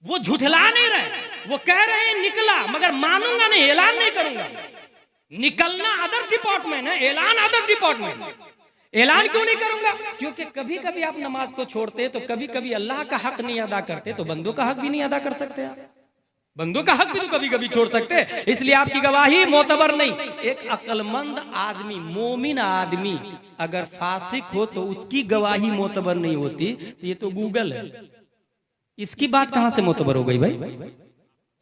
वो झुठला नहीं रहे, वो कह रहे हैं निकला, मगर मानूंगा नहीं, ऐलान नहीं करूंगा। निकलना अदर डिपार्टमेंट है, ऐलान अदर डिपार्टमेंट है। ऐलान क्यों नहीं करूंगा? क्योंकि कभी कभी आप नमाज को छोड़ते तो कभी कभी अल्लाह का हक नहीं अदा करते, तो बंदों का हक भी नहीं अदा कर सकते आप। बंदों का हक भी तो कभी कभी छोड़ सकते हैं, इसलिए आपकी गवाही मोतबर नहीं। एक अक्लमंद आदमी, मोमिन आदमी अगर फासिक हो तो उसकी गवाही मोतबर नहीं होती। तो ये तो गूगल है, इसकी बात कहां से मोतबर हो गई भाई?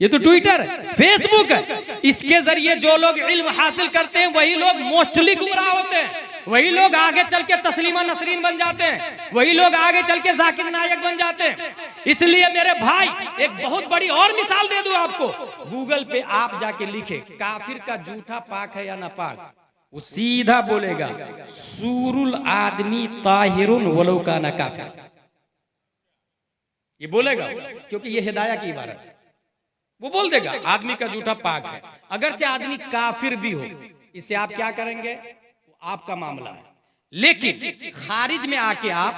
ये तो ट्विटर, फेसबुक है। इसके जरिए जो लोग इल्म हासिल करते हैं वही लोग मोस्टली गुमराह होते हैं, वही लोग आगे चल के तस्लीमा नसरीन बन जाते हैं, वही लोग आगे चल के जाकिर नायक बन जाते हैं। इसलिए मेरे भाई, एक बहुत बड़ी और मिसाल दे दूं आपको। गूगल पे आप जाके लिखे काफिर का जूठा पाक है या नापाक, वो सीधा बोलेगा सूरुल आदमी ताहिरुन वलो का ना काफिर। ये बोलेगा क्योंकि ये हिदाया की इबारत है। वो बोल देगा आदमी का जूठा पाक है, अगरचे आदमी काफिर भी हो। इससे आप क्या करेंगे? आपका मामला है। लेकिन खारिज में आके आप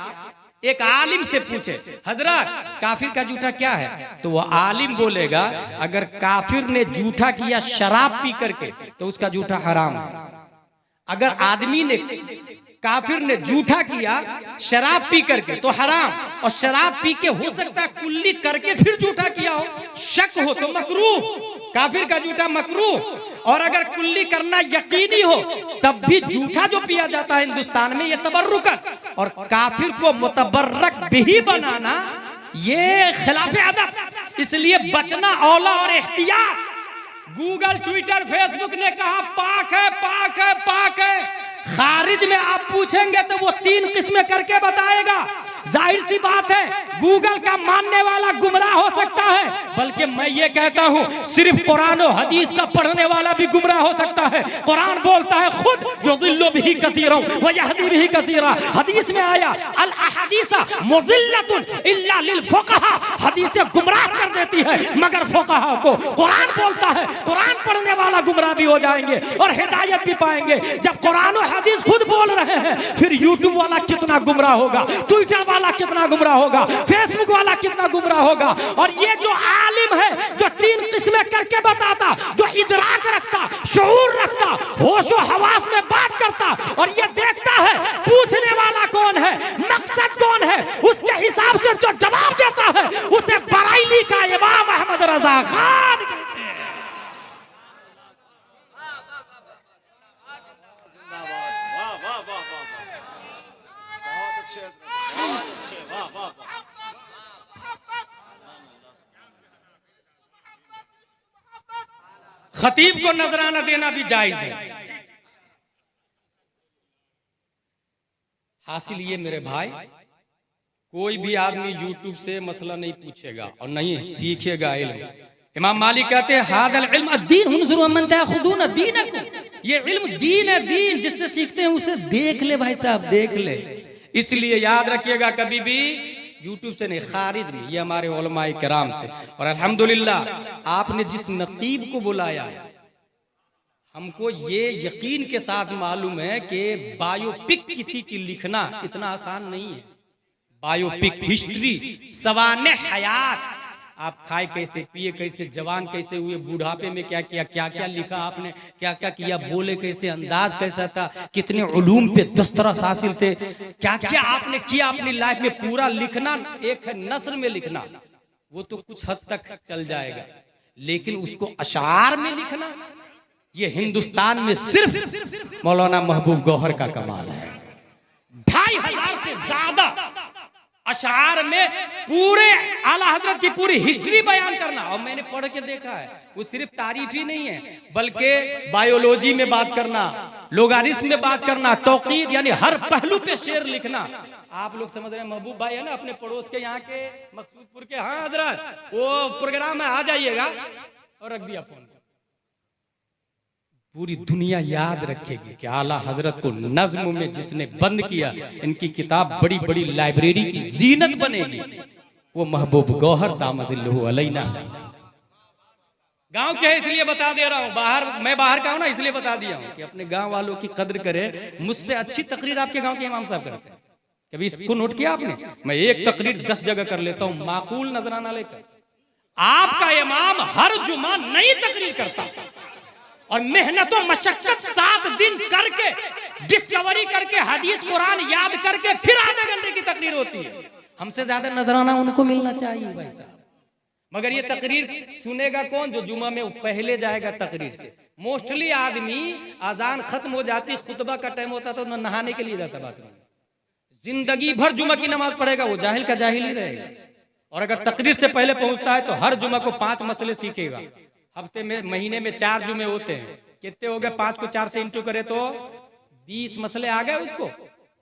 एक आलिम से पूछे, हजरत काफिर का जूठा क्या है? तो वो आलिम बोलेगा अगर काफिर ने जूठा किया शराब पी करके तो उसका जूठा हराम है। अगर आदमी ने, काफिर ने जूठा किया शराब पी करके तो हराम, और शराब पी के हो सकता है कुल्ली करके फिर जूठा किया हो, शक हो तो मकरूह, काफिर का जूठा मकरूह। और अगर कुल्ली करना यकीनी हो तब भी जूठा जो पिया जाता है हिंदुस्तान में ये तबर्रुकन, और काफिर को मुतबर्रक भी बनाना ये खिलाफ अदब। इसलिए बचना औला और एहतियात। गूगल, ट्विटर, फेसबुक ने कहा पाक है, पाक है, पाक है। खारिज में आप पूछेंगे तो वो 3 किस्में करके बताएगा। जाहिर सी बात है गूगल का मानने वाला गुमराह हो सकता है, बल्कि मैं ये कहता हूँ सिर्फ कुरान और हदीस का पढ़ने वाला भी गुमराह हो सकता है। कुरान बोलता है खुद युदिल्लु बिही कसीरा व यहदी बिही कसीरा। हदीस में आया अल अहदीसा मुदिल्लतुन इल्ला लिल फुक़हा, हदीसें गुमराह कर देती है मगर फुक़हा को। कुरान बोलता है कुरान पढ़ने वाला गुमराह भी हो जाएंगे और हिदायत भी पाएंगे। जब कुरान और हदीस खुद बोल रहे हैं, फिर यूट्यूब वाला कितना गुमराह होगा, ट्विटर वाला कितना गुमराह होगा, फेसबुक वाला कितना गुमराह होगा। और ये जो आलिम है जो 3 किस्में करके बताता, जो इदराक रखता, शऊर रखता, होशो हवास में बात करता और ये देखता है पूछने वाला कौन है, मकसद कौन है, उसके हिसाब से जो जवाब देता है उसे बरेली का इमाम अहमद रजा खान कहते हैं। खतीब को नजराना देना भी जायज है। हासिल ये मेरे भाई, कोई भी आदमी यूट्यूब से मसला नहीं पूछेगा और नहीं सीखेगा इल्म। इमाम मालिक कहते हैं हादल इल्म अद्दीन हुनजुरु मन ताखुदून दीनकुम, ये इल्म दीन है, दीन जिससे सीखते हैं उसे देख ले भाई साहब, देख ले। इसलिए याद रखिएगा कभी भी यूट्यूब से नहीं, खारिज में, ये हमारे उलमाए किराम से। और अल्हम्दुलिल्लाह आपने जिस नकीब को बुलाया, हमको ये यकीन के साथ मालूम है कि बायोपिक किसी की लिखना इतना आसान नहीं है। बायोपिक, हिस्ट्री, सवाने हयात, आप खाए कैसे, पिए कैसे, जवान कैसे हुए, बुढ़ापे में क्या किया, क्या क्या लिखा आपने, क्या क्या किया, बोले कैसे, अंदाज कैसा था, कितने उलूम पे दस्तरस हासिल थे, क्या क्या आपने किया अपनी लाइफ में, पूरा लिखना। एक है नस्र में लिखना, वो तो कुछ हद तक चल जाएगा, लेकिन उसको अशार में लिखना, ये हिंदुस्तान में सिर्फ मौलाना महबूब गौहर का कमाल है। 2500 से ज्यादा अशार में पूरे आला हजरत की पूरी हिस्ट्री बयान करना। और मैंने पढ़ के देखा है, वो सिर्फ तारीफ ही नहीं है, बल्कि बायोलॉजी में बात करना, लोगारिस्म में बात करना, तौकीद यानी हर पहलू पे शेर लिखना। आप लोग समझ रहे हैं, महबूब भाई है ना अपने पड़ोस के, यहाँ के मकसूदपुर के, हाँ हजरत वो प्रोग्राम में आ जाइएगा, और रख दिया फोन। पूरी दुनिया याद रखेगी कि आला हजरत को नज्म में जिसने बंद किया, इनकी किताब बड़ी बड़ी लाइब्रेरी की जीनत बनेगी, वो महबूब गौहर दामजिल्लुहु अलैना। गांव के है इसलिए बता दे रहा हूं, बाहर मैं बाहर का हूं ना, इसलिए बता दिया हूं कि अपने गांव वालों की कद्र करे। मुझसे अच्छी तकरीर आपके गांव के इमाम साहब करते हैं। कभी इसको नोट किया आपने? मैं एक तकरीर 10 जगह कर लेता हूं, माकूल नजराना लेकर। आपका इमाम हर जुमा नई तकरीर करता और मेहनत और मशक्कत 7 दिन करके, डिस्कवरी करके, हदीस कुरान याद करके फिर आधे घंटे की तकरीर होती है। हमसे ज्यादा नजराना उनको मिलना चाहिए भाई साहब। मगर ये तकरीर सुनेगा कौन? जो जुमा में पहले जाएगा तकरीर से। मोस्टली आदमी अजान खत्म हो जाती, खुतबा का टाइम होता तो नहाने के लिए जाता, बात जिंदगी भर जुमा की नमाज पढ़ेगा, वो जाहिल का जाहिल ही रहेगा। और अगर तकरीर से पहले पहुंचता है तो हर जुमा को 5 मसले सीखेगा। हफ्ते में, महीने में 4 जुमे होते हैं, कितने हो गए? 5 को 4 से इंटू करे तो 20 मसले आ गए उसको।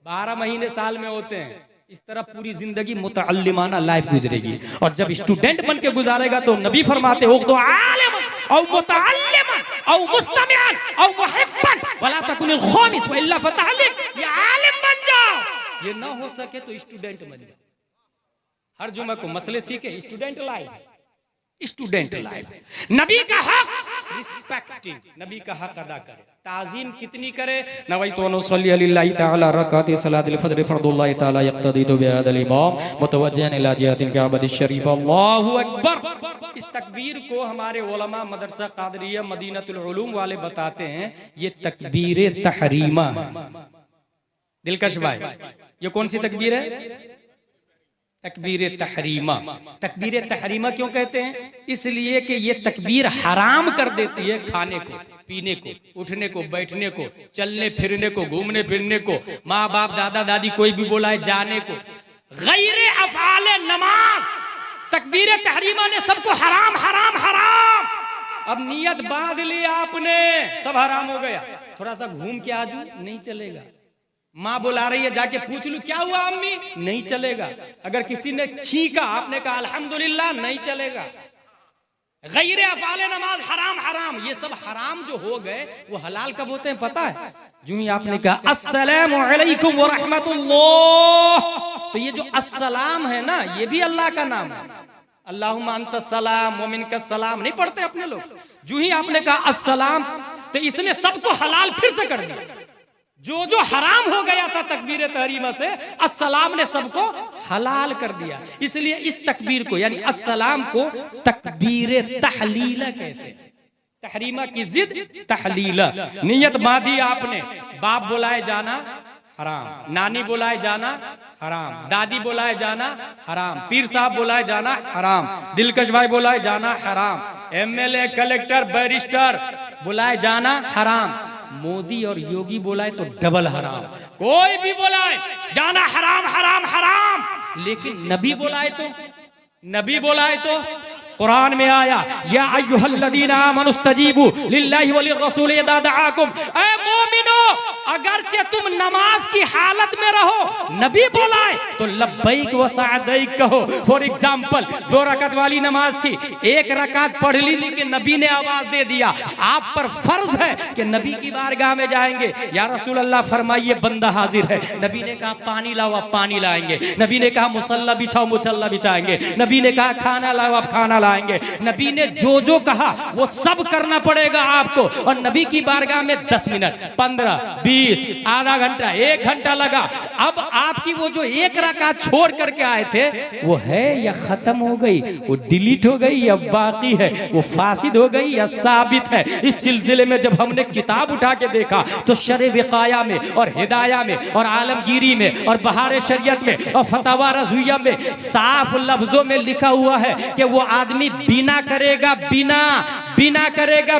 12 महीने साल में होते हैं। इस तरह पूरी जिंदगी मुतअल्लिमाना लाइफ गुजरेगी। और जब स्टूडेंट बन के गुजारेगा तो नबी फरमाते हो तो आलिमन औ मुतअल्लिमन औ मुस्तमिअन औ मुहिब्बन वला तकुनिल खामिस व इल्ला फतहलिक। ये आलिम बन जाओ, ये ना हो सके तो स्टूडेंट बन जाओ। हर जुमा को मसले सीखे, स्टूडेंट लाइफ, स्टूडेंट लाइफ। नबी का हक रिस्पेक्टिंग, नबी का हक अदा करे, ताजीम कितनी करे। नवैतु अन उसल्ली लिल्लाहि तआला रकाती सलातिल फज्र फर्दुल्लाहि तआला यक्तदी बिहादल इमाम मुतवज्जिहन इला जिहातिल काबा शरीफ। अल्लाहु अकबर। इस तकबीर को हमारे उलमा मदरसा कादरिया मदीनतुल उलूम वाले बताते हैं, ये तकबीर तहरीमा। दिलकश भाई, ये कौन सी तकबीर है? तकबीर तहरीमा। तकबीर तहरीमा क्यों कहते हैं? इसलिए कि ये तकबीर हराम कर देती है खाने को, पीने को, उठने को, बैठने को, चलने फिरने को, घूमने फिरने को, माँ बाप दादा दादी कोई भी बोलाए जाने को। गैरे अफ़आले नमाज तकबीर तहरीमा ने सबको हराम हराम हराम। अब नियत बांध ली आपने, सब हराम हो गया। थोड़ा सा घूम के आजू, नहीं चलेगा। माँ बुला रही है, जाके पूछ लूं क्या हुआ अम्मी, नहीं चलेगा। अगर किसी ने छींका, आपने कहा अल्हम्दुलिल्लाह, नहीं चलेगा। गैरे अफ़आले नमाज हराम हराम। ये सब हराम जो हो गए वो हलाल कब होते हैं पता है? जो ही आपने कहा अस्सलामु अलैकुम व रहमतुल्लाह, तो ये जो अस्सलाम है ना, ये भी अल्लाह का नाम है। अल्लाहुम्मा अंतस सलाम व मिनकस सलाम नहीं पढ़ते अपने लोग। जो ही आपने कहा अस्सलाम, तो इसने सबको हलाल फिर से कर दिया। जो जो हराम हो गया था तकबीर तहरीमा से, अस्सलाम ने सबको हलाल कर दिया। इसलिए इस तकबीर को यानी अस्सलाम को तकबीर तहलीला कहते हैं। तहरीमा की जिद तहलीला। नियत बांधी आपने, बाप बुलाए जाना हराम, नानी बुलाए जाना हराम, दादी बुलाए जाना हराम, पीर साहब बुलाए जाना हराम, दिलकश भाई बुलाए जाना हराम, एमएलए कलेक्टर बैरिस्टर बुलाए जाना हराम, मोदी और योगी बुलाए तो डबल हराम। कोई भी बुलाए जाना हराम हराम हराम। लेकिन नबी बुलाए तो, नबी बुलाए तो कुरान में आया, या अय्युहल्लज़ीना आमनुस्तजीबू लिल्लाहि वलिर्रसूल इज़ा दआकुम, ऐ मोमिनो अगरचे तुम नमाज की हालत में रहो, नबी बुलाए तो लब्बैक व सअदैक कहो। फॉर एग्जांपल 2 रकात वाली नमाज थी, 1 रकात पढ़ ली लेकिन नबी ने आवाज दे दिया, आप पर फर्ज है कि नबी की बारगाह में जाएंगे, या रसूल अल्लाह फरमाइए बंदा हाजिर है। नबी ने कहा पानी लाओ, आप पानी लाएंगे। नबी ने कहा मुसल्ला बिछाओ, मुसल्ला बिछाएंगे। नबी ने कहा खाना लाओ, आप खाना लाएंगे। नबी ने जो जो कहा वो सब करना पड़ेगा आपको। और नबी की बारगाह में 10 मिनट, 15, 20, आधा घंटा, 1 घंटा लगा। अब आपकी वो जो 1 रकात छोड़ करके आए थे वो है या खत्म हो गई, वो डिलीट हो गई या बाकी है, वो फासिद हो गई या साबित है। इस सिलसिले में जब हमने किताब उठा के देखा तो शरे विकाया में और हिदाया में और आलमगीरी में और बहार शरीयत में और फतावा रज़विया में साफ लफ्जों में लिखा हुआ है कि वो आदमी बिना करेगा, बिना करेगा,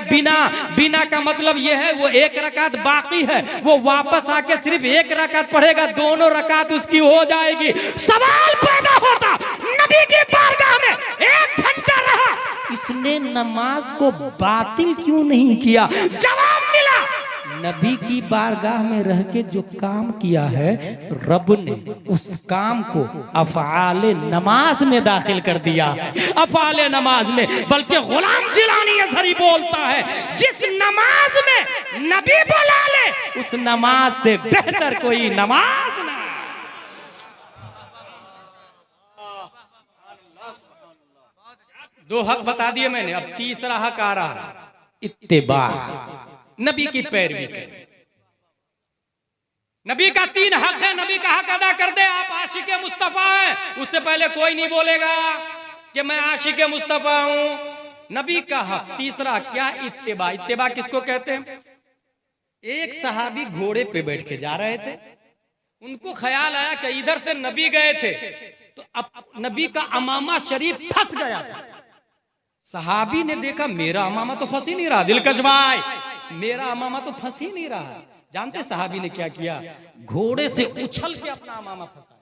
बिना का मतलब यह है वो 1 रकात बाकी है, वो वापस आके सिर्फ 1 रकात पढ़ेगा, दोनों रकात उसकी हो जाएगी। सवाल पैदा होता, नबी की बारगाह में 1 घंटा रहा, इसने नमाज को बातिल क्यों नहीं किया? जवाब मिला, नबी की बारगाह में रह के जो काम किया है रब ने उस काम को अफ़आले नमाज में दाखिल कर दिया है। अफ़आले नमाज में, बल्कि गुलाम जिलानी अज़हरी बोलता है जिस नमाज में नबी बुला ले उस नमाज से बेहतर कोई नमाज ना। दो हक बता दिए मैंने, अब तीसरा हक आ रहा है, इत्तिबा, नबी की पैरवी करें। नबी का 3 हक है, नबी का हक अदा कर दे, आप आशिक मुस्तफा हैं, उससे पहले कोई नहीं बोलेगा कि मैं आशिक मुस्तफा हूं। नबी का हक तीसरा क्या? इत्तिबा। इत्तिबा किसको कहते हैं? एक सहाबी घोड़े पे बैठ के जा रहे थे, उनको ख्याल आया कि इधर से नबी गए थे तो अब नबी का अमामा शरीफ फंस गया था। सहाबी ने देखा मेरा अमामा तो फंस ही नहीं रहा, दिलकश भाई मेरा अमामा तो फंस ही नहीं रहा। जानते सहाबी ने क्या किया? घोड़े से उछल के अपना अमामा फंसाया,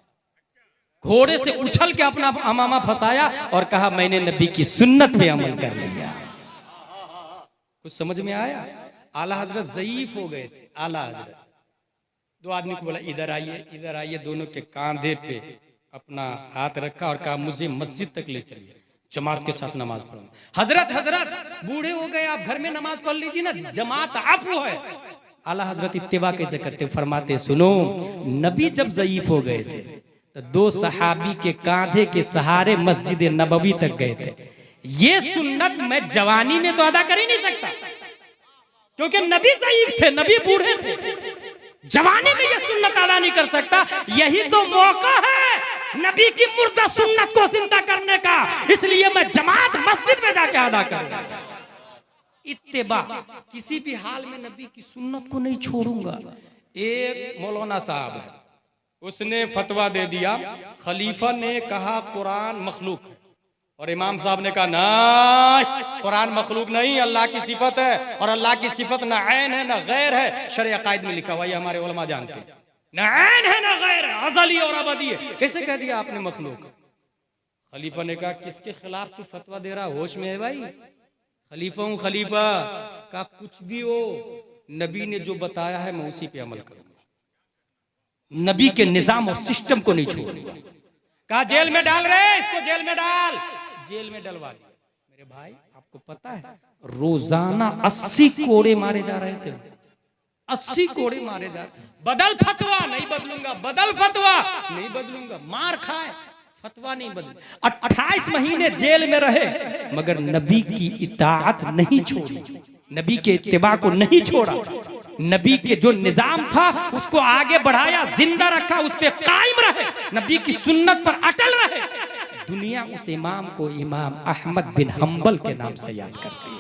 घोड़े से उछल के अपना अमामा फंसाया और कहा मैंने नबी की सुन्नत पे अमल कर लिया। कुछ समझ में आया? आला हजरत ज़ईफ हो गए थे। आला हजरत 2 आदमी को बोला इधर आइए, इधर आइए, दोनों के कांधे पे अपना हाथ रखा और कहा मुझे मस्जिद तक ले चलिए, जमात के साथ नमाज पढ़ूंगा। हजरत बूढ़े हो गए, आप घर में नमाज पढ़ लीजिए ना, जमात अफ़्व है। आला हजरत इत्तिबा कैसे करते? फरमाते सुनो, नबी जब ज़ईफ हो गए थे तो 2 सहाबी के कांधे के सहारे मस्जिद नबवी तक गए थे। ये सुन्नत मैं जवानी में तो अदा कर ही नहीं सकता क्योंकि नबी ज़ईफ थे, नबी बूढ़े थे, जवानी में ये सुन्नत अदा नहीं कर सकता। यही तो मौका है नबी की मुर्दा सुन्नत को जिंदा करने का, इसलिए मैं जमात मस्जिद में जाके अदा करूंगा। इत्तिबा, किसी भी हाल में नबी की सुन्नत को नहीं छोड़ूंगा। एक मौलाना साहब है, उसने फतवा दे दिया, खलीफा ने कहा कुरान मखलूक है और इमाम साहब ने कहा नहीं, कुरान मखलूक नहीं, अल्लाह की सिफत है और अल्लाह की सिफत ना ऐन है ना गैर है। शरअ अकायद में लिखा हुआ, ये हमारे उलमा जानते हैं, ना ऐन है ना गैर है, अज़ली और अबदी है। कैसे कह दिया आपने मखलूक? खलीफा ने कहा किसके खिलाफ तू फतवा दे रहा, होश में है भाई? खलीफा हूं, खलीफा का कुछ भी हो, नबी ने जो बताया है मैं उसी पे अमल करूंगा, नबी के निजाम और सिस्टम को नहीं छोड़ूंगा। कहा जेल में डाल रहे, इसको जेल में डाल, जेल में डलवा दिया। मेरे भाई आपको पता है रोजाना 80 कोड़े मारे जा रहे थे, 80 कोड़े मारे जा रहे। बदल फतवा, नहीं बदलूंगा, बदल फतवा, नहीं बदलूंगा, मार खाए, फतवा नहीं बदल। 28 महीने जेल में रहे मगर नबी की इताअत नहीं छोड़ी, नबी के इत्तिबा को नहीं छोड़ा, नबी के जो निजाम था उसको आगे बढ़ाया, जिंदा रखा, उस पे कायम रहे, नबी की सुन्नत पर अटल रहे। दुनिया उस इमाम को इमाम अहमद बिन हंबल के नाम से याद करती है।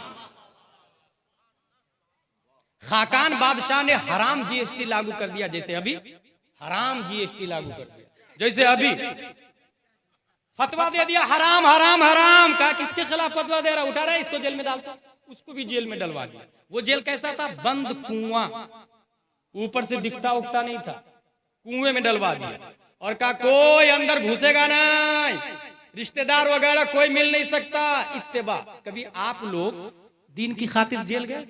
खाकान बादशाह ने हराम जीएसटी लागू कर दिया, जैसे अभी हराम जीएसटी लागू कर दिया, जैसे अभी फतवा दे दिया हराम हराम हराम। कहा किसके खिलाफ फतवा दे रहा, उठा रहा है, इसको जेल में डालता, उसको भी जेल में डलवा दिया। वो जेल कैसा था? बंद कुआं, ऊपर से दिखता उगता नहीं था, कुएं में डलवा दिया और कहा कोई अंदर घुसेगा नहीं, रिश्तेदार वगैरह कोई मिल नहीं सकता, इत्तेबा। कभी आप लोग दीन की खातिर जेल गए,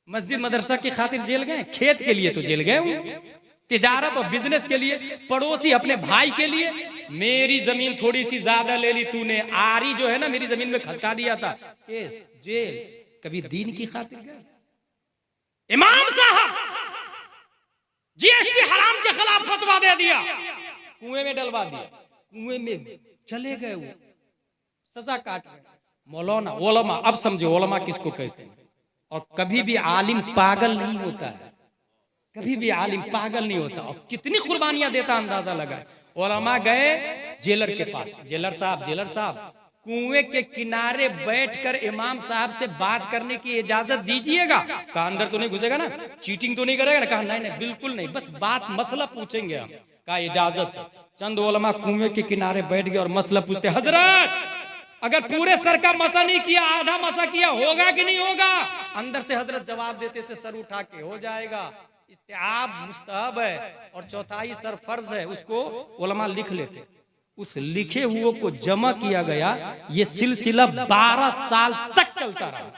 मस्जिद मदरसा की खातिर जेल गए? खेत के लिए तो जेल गए होंगे, तिजारत और बिजनेस के लिए, पड़ोसी अपने भाई के लिए। मेरी जमीन थोड़ी सी ज्यादा ले ली तूने, आरी जो है ना मेरी जमीन में खसका दिया था, केस जेल। कभी दीन की खातिर गए? इमाम साहब जीएसटी हराम के खिलाफ फतवा दे दिया, कुएं में डलवा दिया, कुएं में चले गए, वो सजा काट रहे। मौलाना ओलमा, अब समझे ओलमा किसको कहते हैं। और कभी भी आलिम पागल नहीं होता है, कभी भी आलिम पागल नहीं होता। और कितनी कुर्बानियां देता अंदाजा लगा। ओलमा गए जेलर के पास, जेलर साहब कुएं के किनारे बैठकर इमाम साहब से बात करने की इजाजत दीजिएगा। कहा अंदर तो नहीं घुसेगा ना, चीटिंग तो नहीं करेगा ना? कहा नहीं बिल्कुल नहीं, बस बात मसला पूछेंगे हम। कहा इजाजत है। चंद उलमा कुएं के किनारे बैठ गए और मसला पूछते, हजरत अगर पूरे सर का मसा नहीं किया, आधा मसा किया, होगा कि नहीं होगा? अंदर से हजरत जवाब देते थे सर उठा के, हो जाएगा, इस्तेआब मुस्तहब है और चौथाई सर फर्ज है। उसको उलमा लिख लेते, उस लिखे हुए को जमा किया गया। ये सिलसिला 12 साल तक चलता रहा।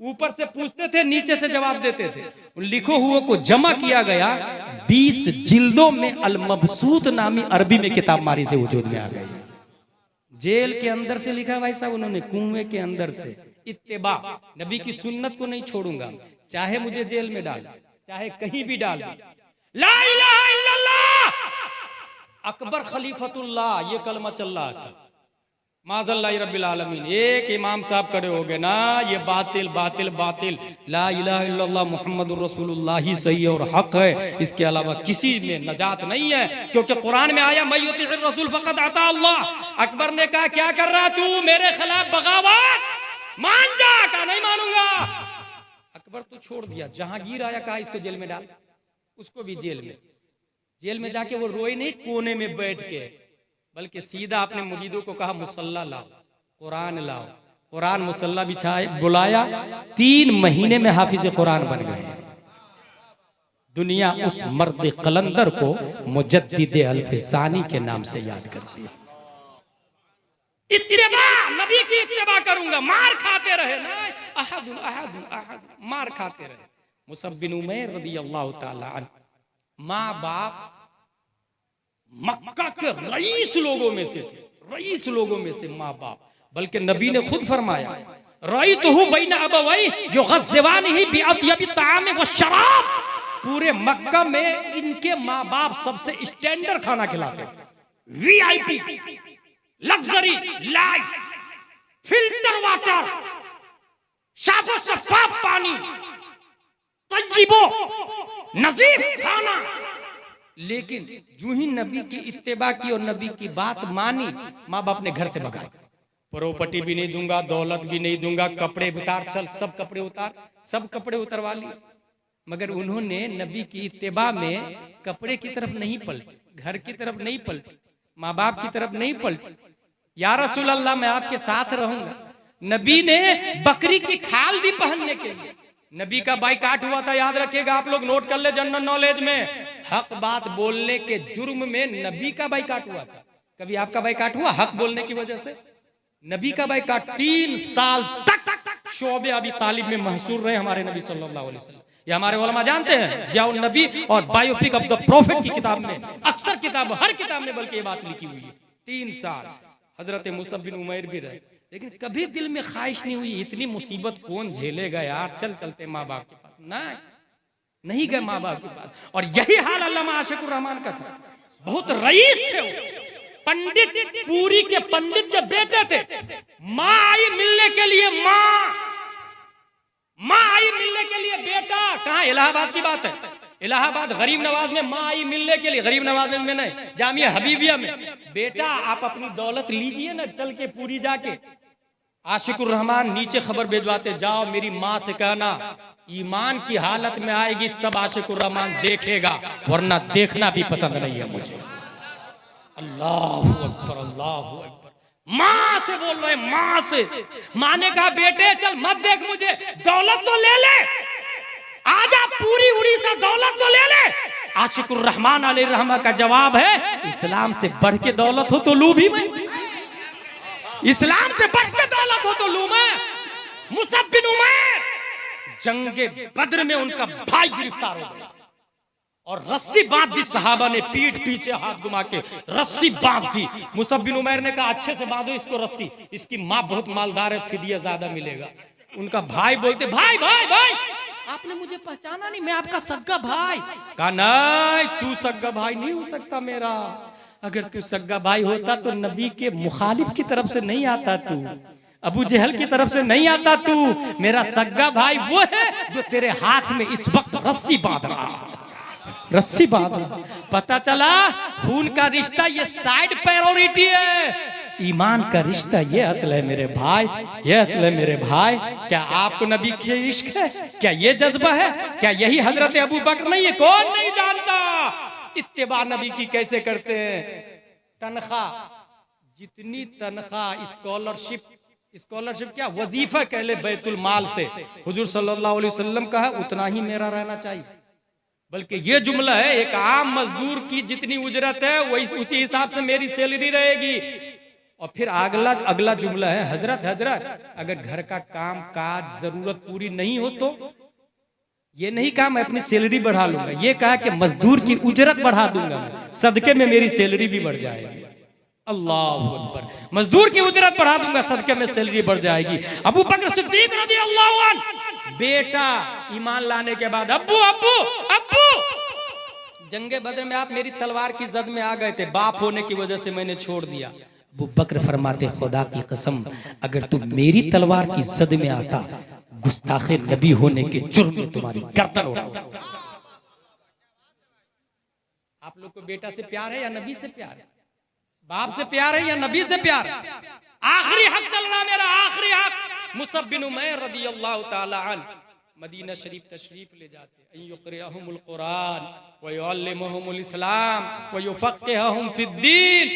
ऊपर से पूछते थे, नीचे से जवाब देते थे। लिखो हुए को जमा किया गया, 20 जिल्दों में अल-मबसूत नामी अरबी में किताब मारी से वजूद में आ गई। जेल के अंदर से लिखा भाई साहब उन्होंने, कुएं के अंदर से। इत्तेबा, नबी की सुन्नत को नहीं छोड़ूंगा, चाहे मुझे जेल में डाल, चाहे कहीं भी डाल। ला इलाहा इल्लल्लाह अकबर खलीफतुल्लाह, ये कलमा चल रहा था। माज़ल्लाहि रब्बिल आलमीन। एक इमाम साहब खड़े हो गए ना, ये बातिल बातिल बातिल, ला इलाहा इल्लल्लाह मुहम्मदुर रसूलुल्लाह ही सही और हक है, इसके अलावा किसी में नजात नहीं है, क्योंकि कुरान में आया मैं युतिइर रसूल फक़द अता अल्लाह। अकबर ने कहा क्या कर रहा तू, मेरे खिलाफ बगावत, मान जा। कहा नहीं मानूंगा। अकबर तो छोड़ दिया, जहांगीर आया, कहा इसको जेल में डाल, उसको भी जेल में। जेल में जाके वो रोए नहीं कोने में बैठ के, बल्कि सीधा अपने मुरीदों को कहा मुसल्ला लाओ, कुरान लाओ। कुरान मुसल्ला बिछाए, बुलाया, 3 महीने में हाफिज कुरान बन गए। दुनिया उस मर्द कलंदर को मुजद्दिद अल-फ़सानी के नाम से याद करती है। इत्तिबा, नबी की इत्तिबा करूंगा, मार खाते रहे ना, अहद अहद अहद, मार खाते रहे। मुसअब बिन उमैर रदियल्लाहु ताला अन्हु, माँ बाप मक्का के रईस लोगों में से थे, रईस लोगों में से माँ बाप। बल्कि नबी ने खुद फरमाया, रअयतुहु बैन अबवैहि युग़ज़्ज़िवानिही बिअत्यबि ताअम व शराब। पूरे मक्का में इनके माँ बाप सबसे स्टैंडर्ड खाना खिलाते, VIP, luxury life, filter water, साफो शफाफ पानी, तय्यिबो नजीफ खाना। लेकिन जो ही नबी की इत्तिबा की और नबी की बात मानी, माँ बाप ने घर से भगाया। प्रॉपर्टी भी नहीं दूंगा, दौलत भी नहीं दूंगा, कपड़े उतार, चल सब कपड़े उतार, सब कपड़े उतरवा लिए। मगर उन्होंने नबी की इत्तिबा में कपड़े की तरफ नहीं पलटे, घर की तरफ नहीं पलटे, माँ बाप की तरफ नहीं पलटे। या रसूल अल्लाह मैं आपके साथ रहूंगा। नबी ने बकरी की खाल दी पहनने के लिए। नबी का बाइकाट हुआ था, याद रखिएगा आप लोग, नोट कर ले जनरल नॉलेज में। हक बात बोलने के जुर्म में नबी का बाइकाट हुआ था। कभी आपका बाइकाट हुआ हक बोलने की वजह से? नबी का बाइकाट 3 साल तक शोबे अबी तालिब में महसूर रहे हमारे नबी सल्लल्लाहु अलैहि वसल्लम। ये हमारे उलमा जानते हैं। ज़ियाउन नबी और बायोपिक ऑफ द प्रॉफिट की किताब में, अक्सर किताब, हर किताब में बल्कि ये बात लिखी हुई है। 3 साल हजरत मुसअब बिन उमैर भी रहे, लेकिन कभी दिल में ख्वाहिश नहीं हुई इतनी मुसीबत कौन झेलेगा यार, चल चलते माँ बाप के पास। नहीं गए माँ बाप के पास। और यही हाल अल्लामा आशिकुर रहमान का था। बहुत रईस थे वो, पंडित, पूरी के पंडित के बेटे थे। माँ आई मिलने के लिए, माँ आई मिलने के लिए, बेटा कहाँ? इलाहाबाद की बात है, इलाहाबाद गरीब नवाज में माँ आई मिलने के लिए, गरीब नवाज में नहीं, जामिया हबीबिया में। बेटा आप अपनी दौलत लीजिए ना, चल के पूरी जाके। आशिकुर रहमान नीचे खबर भेजवाते, जाओ मेरी माँ से कहना ईमान की हालत में आएगी तब आशिकुर रहमान देखेगा, वरना देखना भी पसंद नहीं है मुझे। अल्लाहु अकबर, अल्लाहु अकबर। माँ से बोल रहे, माँ से। माँ ने कहा बेटे चल मत देख मुझे, दौलत तो ले ले, आजा पूरी उड़ीसा दौलत तो ले ले। आशिकुर रहमान अलैहि रहमा का जवाब है, इस्लाम से बढ़ के दौलत हो तो लूं भी मैं। इस्लाम से बढ़ के दौलत हो तो लूं मैं। मुसअब बिन उमैर, जंगे बद्र में उनका भाई गिरफ्तार हो गया और रस्सी बांध दी, सहाबा ने पीठ पीछे हाथ घुमा के रस्सी बांध दी। मुसअब बिन उमैर ने कहा अच्छे से बांधो इसको रस्सी, इसकी माँ बहुत मालदार है, फिदिया ज्यादा मिलेगा। उनका भाई बोलते भाई भाई भाई आपने मुझे पहचाना नहीं, मैं आपका सग्गा भाई। कहा नहीं, तू सग्गा भाई नहीं हो सकता मेरा। अगर तू सग्गा भाई होता तो नबी के मुखालिफ की तरफ से नहीं आता, तू अबू जहल की तरफ से नहीं आता, तू मेरा सग्गा भाई वो है जो तेरे हाथ में इस वक्त रस्सी बांध रहा है, रस्सी बांध रहा। पता चला खून का रिश्ता ये साइड प्रायोरिटी है, ईमान का रिश्ता ये असल है मेरे भाई, ये असल है मेरे भाई। क्या आपको नबी की इश्क है? क्या ये जज्बा है? क्या यही हजरत अबू बकर नहीं है? कौन नहीं जानता इत्तिबा नबी की कैसे करते हैं। तनख्वाह, जितनी तनख्वाह स्कॉलरशिप क्या वजीफा कह ले बैतुल माल से हुजूर सल्लल्लाहु अलैहि वसल्लम का है, उतना ही मेरा रहना चाहिए। बल्कि ये जुमला है, एक आम मजदूर की जितनी उजरत है वही उसी हिसाब से मेरी सैलरी रहेगी। और फिर अगला जुमला है, हजरत अगर घर का काम काज जरूरत पूरी नहीं हो तो ये नहीं कहा मैं अपनी सैलरी बढ़ा लूंगा, ये कहा कि मजदूर की उजरत बढ़ा दूंगा, सदके में मेरी सैलरी भी बढ़ जाएगी। अल्लाहु अकबर, मजदूर की उजरत बढ़ा दूंगा, सदके में सैलरी बढ़ जाएगी। अबू बकर सिद्दीक रज़ियल्लाहु अन्हु, बेटा ईमान लाने के बाद अब्बू अब्बू अब्बू, जंगे बदर में आप मेरी तलवार की जद में आ गए थे, बाप होने की वजह से मैंने छोड़ दिया। अबू बकर फरमाते खुदा की कसम अगर तुम मेरी तलवार की जद में आता, गुस्ताखे नबी होने के जुर्म में तुम्हारी गर्दन उड़ाता। आप लोग को बेटा से प्यार है या नबी से प्यार है? बाप से प्यार है या नबी से प्यार है? आखिरी हक चल रहा मेरा, आखिरी हक। मुसअब बिन उमैर रज़ियल्लाहु ताला अन्हु मदीना शरीफ तशरीफ ले जाते, युक़रिअहुमुल कुरान व युअल्लिमुहुमुल इस्लाम व युफ़क़्क़िहुहुम फ़िद्दीन।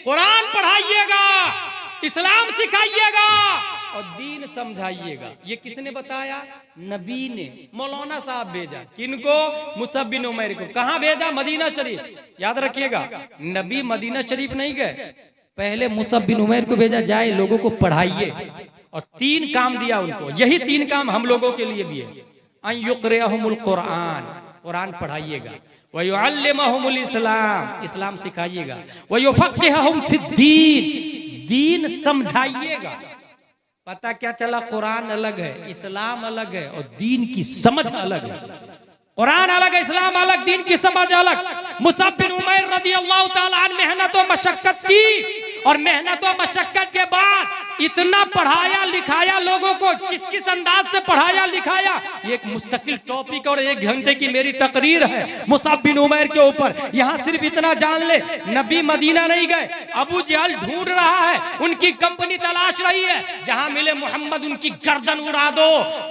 कुरान पढ़ाइएगा, इस्लाम सिखाइएगा और दीन समझाइएगा। ये किसने बताया? नबी ने। मौलाना साहब भेजा, किनको? मुसअब बिन उमैर को। कहाँ भेजा? मदीना शरीफ। याद रखिएगा, नबी मदीना शरीफ नहीं गए, पहले मुसअब बिन उमैर को भेजा, जाए लोगों को पढ़ाइए। और 3 काम दिया उनको, यही 3 काम हम लोगों के लिए भी है। अन युक़रिअहुमुल कुरान, कुरान पढ़ाइएगा, व युअल्लिमुहुमुल इस्लाम, इस्लाम सिखाइएगा, व युफ़क़्क़िहुहुम फ़िद्दीन, दीन समझाइएगा। पता क्या चला? कुरान अलग है, इस्लाम अलग है और दीन की समझ अलग है। कुरान अलग है, इस्लाम अलग, दीन की समझ अलग। मुसअब बिन उमैर रज़ियल्लाहु ताला अन्हु मेहनत और मशक्कत की, और मेहनत और मशक्कत के बाद इतना पढ़ाया लिखाया लोगों को, किस किस अंदाज से पढ़ाया लिखाया, ये एक मुस्तकिल टॉपिक और 1 घंटे की मेरी तकरीर है मुसअब बिन उमैर के ऊपर। यहाँ सिर्फ इतना जान ले, नबी मदीना नहीं गए, अबू जहल ढूंढ रहा है, उनकी कंपनी तलाश रही है, जहां मिले मोहम्मद उनकी गर्दन उड़ा दो,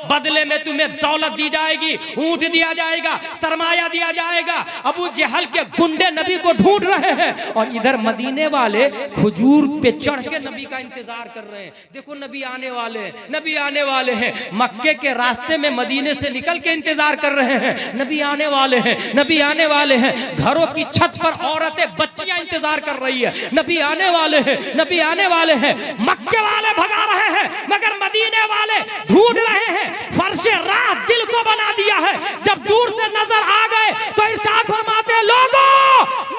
बदले में तुम्हें दौलत दी जाएगी, ऊंट दिया जाएगा, सरमाया दिया जाएगा। अबू जहल के गुंडे नबी को ढूंढ रहे हैं और इधर मदीने वाले खजूर पे चढ़ के नबी का इंतजार कर रहे हैं। देखो नबी आने वाले हैं, नबी आने वाले हैं। मक्के के रास्ते में मदीने से निकल के इंतजार कर रहे हैं, नबी आने वाले हैं, नबी आने वाले हैं। घरों की छत पर औरतें बच्चियां इंतजार कर रही है, नबी आने वाले हैं, नबी आने वाले हैं। मक्के वाले भगा रहे हैं मगर मदीने वाले ढूंढ रहे हैं। फर्शे राह दिल को बना दिया है। जब दूर से नजर आ गए तो इरशाद फरमाते, लोगों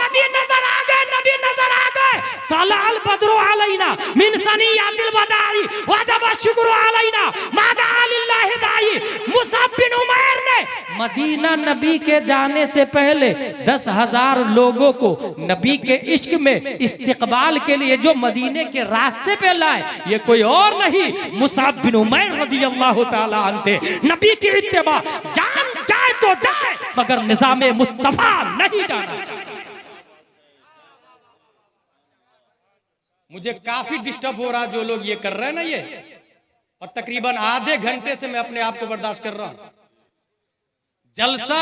नबी नजर आ गए, नबी नजर आ गए। तलाल बद्रु अलैना मिन सनियातिल वदाई वजब शुक्र अलैना मादा लिल्लाहि दाई। मुसअब बिन उमैर ने मदीना नबी के जाने से पहले 10,000 लोगों को नबी के इश्क में इस्तिकबाल के लिए जो मदीने के रास्ते पे लाए, ये कोई और नहीं मुसअब बिन उमैर रज़ियल्लाहु ताला अन्हु थे। नबी की इत्तिबा, जान जाए तो जाए मगर निज़ामे मुस्तफा नहीं जाना चाहिए। मुझे काफी डिस्टर्ब हो रहा जो लोग ये कर रहे हैं ना ये, और तकरीबन आधे घंटे से मैं अपने आप को बर्दाश्त कर रहा हूं। जलसा